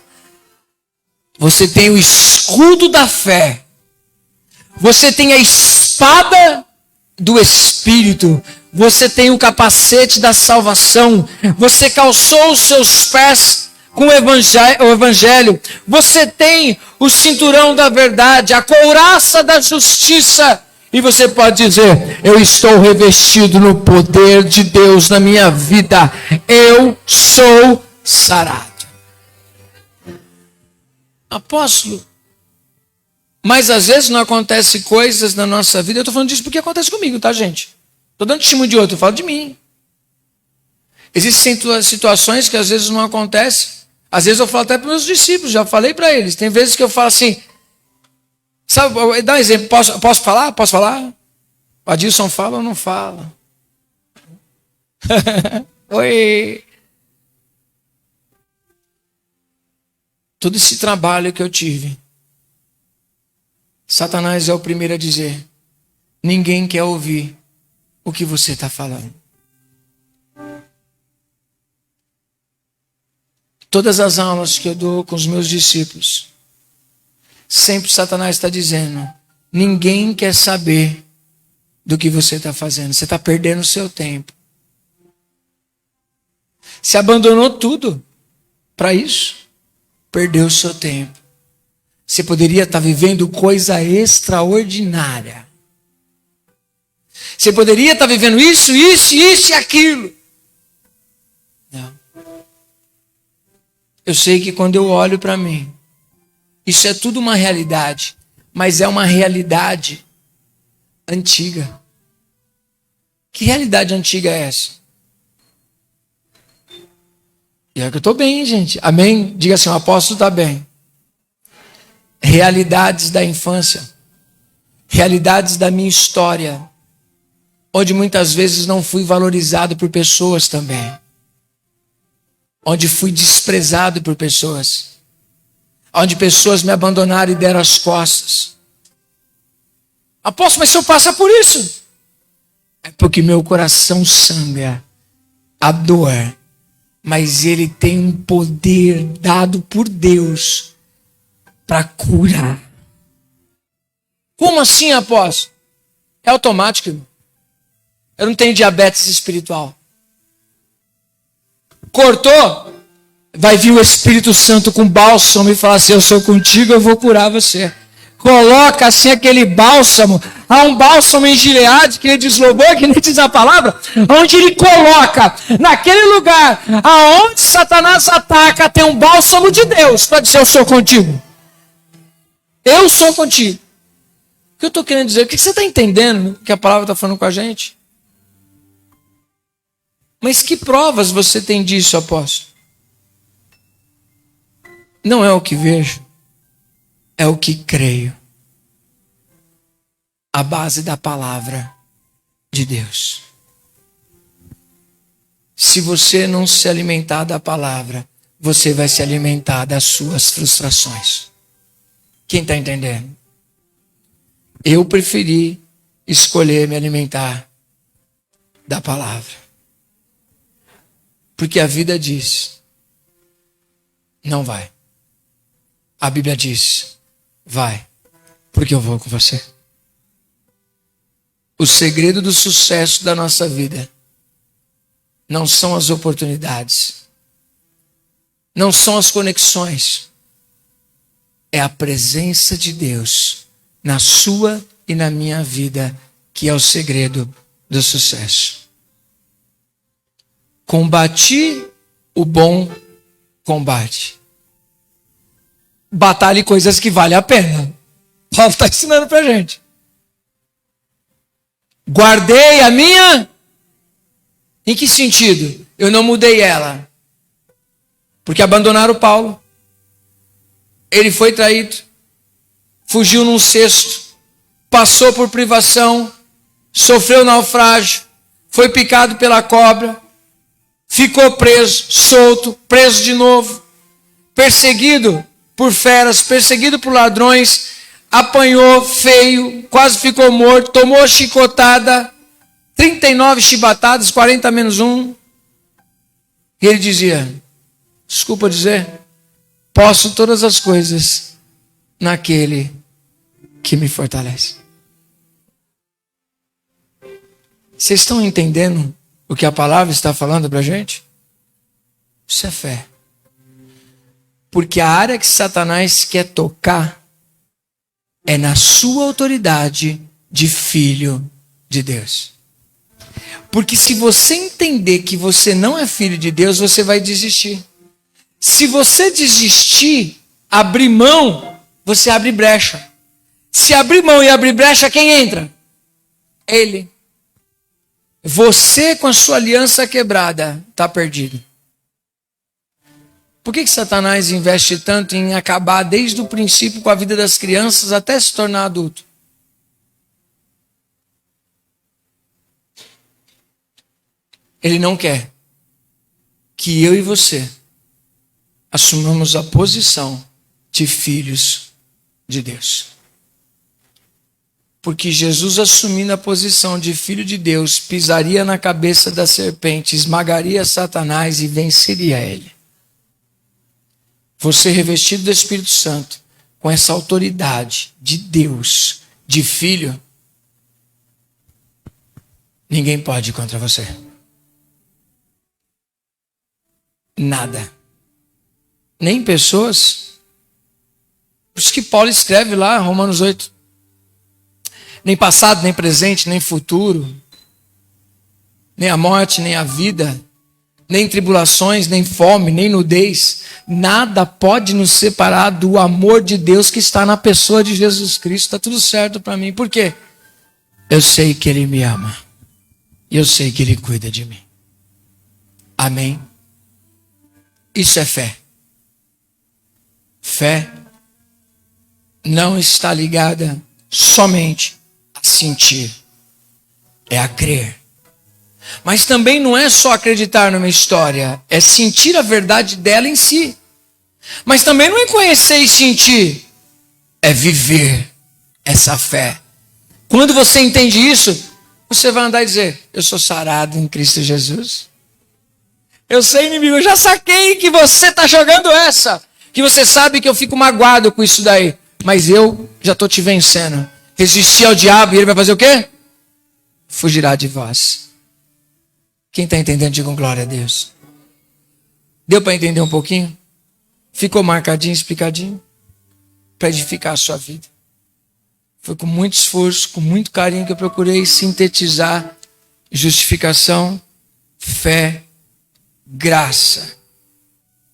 Você tem o escudo da fé. Você tem a espada do Espírito. Você tem o capacete da salvação. Você calçou os seus pés com o evangelho. Você tem o cinturão da verdade, a couraça da justiça. E você pode dizer, eu estou revestido no poder de Deus na minha vida. Eu sou sarado. Apóstolo, mas às vezes não acontecem coisas na nossa vida. Eu estou falando disso porque acontece comigo, tá, gente? Estou dando testemunho de outro, eu falo de mim. Existem situações que às vezes não acontecem. Às vezes eu falo até para meus discípulos, já falei para eles. Tem vezes que eu falo assim, sabe, dá um exemplo, posso falar? Posso falar? O Adilson fala ou não fala? Oi. Todo esse trabalho que eu tive, Satanás é o primeiro a dizer, ninguém quer ouvir o que você está falando. Todas as aulas que eu dou com os meus discípulos, sempre Satanás está dizendo, ninguém quer saber do que você está fazendo. Você está perdendo o seu tempo. Você abandonou tudo para isso. Perdeu o seu tempo. Você poderia estar vivendo coisa extraordinária. Você poderia estar vivendo isso e aquilo. Não. Eu sei que quando eu olho para mim, isso é tudo uma realidade, mas é uma realidade antiga. Que realidade antiga é essa? E é que eu estou bem, gente. Amém? Diga assim, o apóstolo está bem. Realidades da infância. Realidades da minha história. Onde muitas vezes não fui valorizado por pessoas também. Onde fui desprezado por pessoas. Onde pessoas me abandonaram e deram as costas. Apóstolo, mas se eu passar por isso? É porque meu coração sangra a dor. Mas ele tem um poder dado por Deus para curar. Como assim, apóstolo? É automático, irmão. Eu não tenho diabetes espiritual. Cortou? Vai vir o Espírito Santo com bálsamo e falar assim, eu sou contigo, eu vou curar você. Coloca assim aquele bálsamo. Há um bálsamo em Gileade, que ele deslombou, que nem diz a palavra, onde ele coloca, naquele lugar, aonde Satanás ataca, tem um bálsamo de Deus, para dizer, eu sou contigo. Eu sou contigo. O que eu estou querendo dizer? O que você está entendendo que a palavra está falando com a gente? Mas que provas você tem disso, apóstolo? Não é o que vejo, é o que creio. A base da palavra de Deus. Se você não se alimentar da palavra, você vai se alimentar das suas frustrações. Quem está entendendo? Eu preferi escolher me alimentar da palavra. Porque a vida diz, não vai. A Bíblia diz, vai, porque eu vou com você. O segredo do sucesso da nossa vida não são as oportunidades, não são as conexões, é a presença de Deus na sua e na minha vida, que é o segredo do sucesso. Combati o bom combate. Batalhe coisas que valem a pena. Paulo está ensinando para a gente. Guardei a minha. Em que sentido? Eu não mudei ela. Porque abandonaram Paulo. Ele foi traído. Fugiu num cesto. Passou por privação. Sofreu naufrágio. Foi picado pela cobra. Ficou preso, solto, preso de novo. Perseguido por feras, perseguido por ladrões. Apanhou feio, quase ficou morto. Tomou chicotada. 39 chibatadas, 40 menos 1. E ele dizia, desculpa dizer, posso todas as coisas naquele que me fortalece. Vocês estão entendendo o que a palavra está falando para a gente? Isso é fé. Porque a área que Satanás quer tocar é na sua autoridade de filho de Deus. Porque se você entender que você não é filho de Deus, você vai desistir. Se você desistir, abrir mão, você abre brecha. Se abrir mão e abrir brecha, quem entra? Ele. Você com a sua aliança quebrada está perdido. Por que Satanás investe tanto em acabar desde o princípio com a vida das crianças até se tornar adulto? Ele não quer que eu e você assumamos a posição de filhos de Deus. Porque Jesus, assumindo a posição de filho de Deus, pisaria na cabeça da serpente, esmagaria Satanás e venceria ele. Você revestido do Espírito Santo, com essa autoridade de Deus, de filho, ninguém pode ir contra você. Nada. Nem pessoas. Por isso que Paulo escreve lá, Romanos 8. Nem passado, nem presente, nem futuro. Nem a morte, nem a vida. Nem tribulações, nem fome, nem nudez. Nada pode nos separar do amor de Deus que está na pessoa de Jesus Cristo. Está tudo certo para mim. Por quê? Eu sei que Ele me ama. E eu sei que Ele cuida de mim. Amém? Isso é fé. Fé não está ligada somente a sentir. É a crer. Mas também não é só acreditar numa história, é sentir a verdade dela em si. Mas também não é conhecer e sentir, é viver essa fé. Quando você entende isso, você vai andar e dizer, eu sou sarado em Cristo Jesus. Eu sei, inimigo, eu já saquei que você está jogando essa. Que você sabe que eu fico magoado com isso daí. Mas eu já estou te vencendo. Resistir ao diabo e ele vai fazer o quê? Fugirá de vós. Quem está entendendo, digam glória a Deus. Deu para entender um pouquinho? Ficou marcadinho, explicadinho? Para edificar a sua vida. Foi com muito esforço, com muito carinho que eu procurei sintetizar justificação, fé, graça,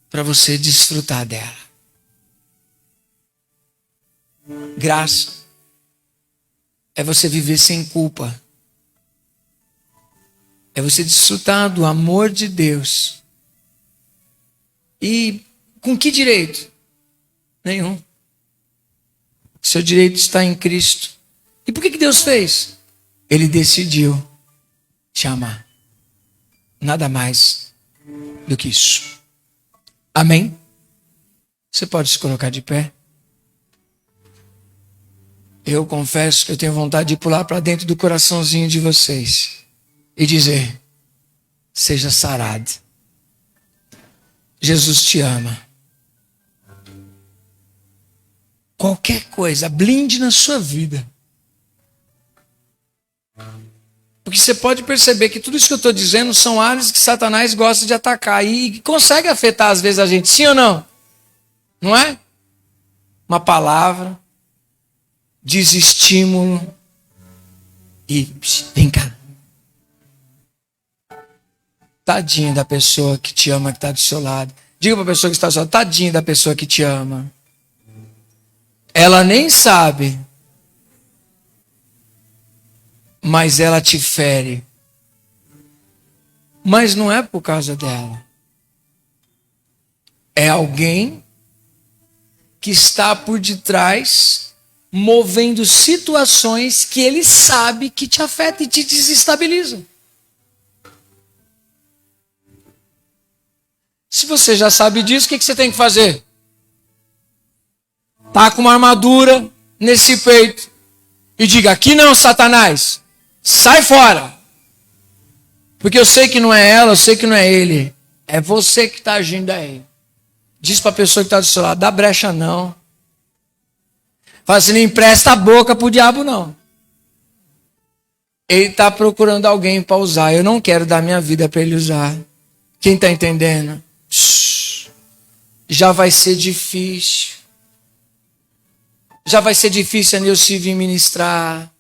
para você desfrutar dela. Graça é você viver sem culpa. É você desfrutar do amor de Deus. E com que direito? Nenhum. Seu direito está em Cristo. E por que Deus fez? Ele decidiu te amar. Nada mais do que isso. Amém? Você pode se colocar de pé? Eu confesso que eu tenho vontade de pular para dentro do coraçãozinho de vocês e dizer, seja sarado. Jesus te ama. Qualquer coisa, blinde na sua vida. Porque você pode perceber que tudo isso que eu estou dizendo são áreas que Satanás gosta de atacar e consegue afetar às vezes a gente, sim ou não? Não é? Uma palavra, desestímulo e vem cá. Tadinha da pessoa que te ama, que está do seu lado. Diga para a pessoa que está do seu lado, tadinha da pessoa que te ama. Ela nem sabe, mas ela te fere. Mas não é por causa dela. É alguém que está por detrás, movendo situações que ele sabe que te afetam e te desestabilizam. Se você já sabe disso, o que você tem que fazer? Tá com uma armadura nesse peito e diga, aqui não, Satanás, sai fora. Porque eu sei que não é ela, eu sei que não é ele. É você que está agindo aí. Diz para a pessoa que está do seu lado, dá brecha não. Fala assim, não empresta a boca para o diabo não. Ele está procurando alguém para usar. Eu não quero dar minha vida para ele usar. Quem está entendendo? Já vai ser difícil. Já vai ser difícil a Nilce vir ministrar.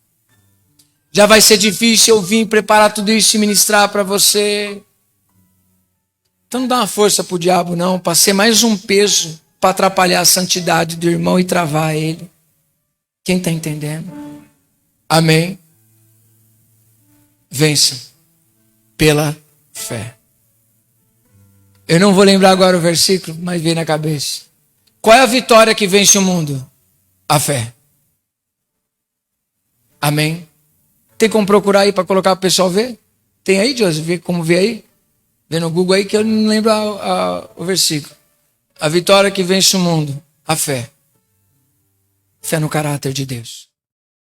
Já vai ser difícil eu vir preparar tudo isso e ministrar para você. Então não dá uma força para o diabo não, para ser mais um peso para atrapalhar a santidade do irmão e travar ele. Quem está entendendo? Amém? Vença pela fé. Eu não vou lembrar agora o versículo, mas veio na cabeça. Qual é a vitória que vence o mundo? A fé. Amém? Tem como procurar aí para colocar para o pessoal ver? Tem aí, Joseph? Vê como vê aí? Vê no Google aí que eu não lembro o versículo. A vitória que vence o mundo. A fé. Fé no caráter de Deus.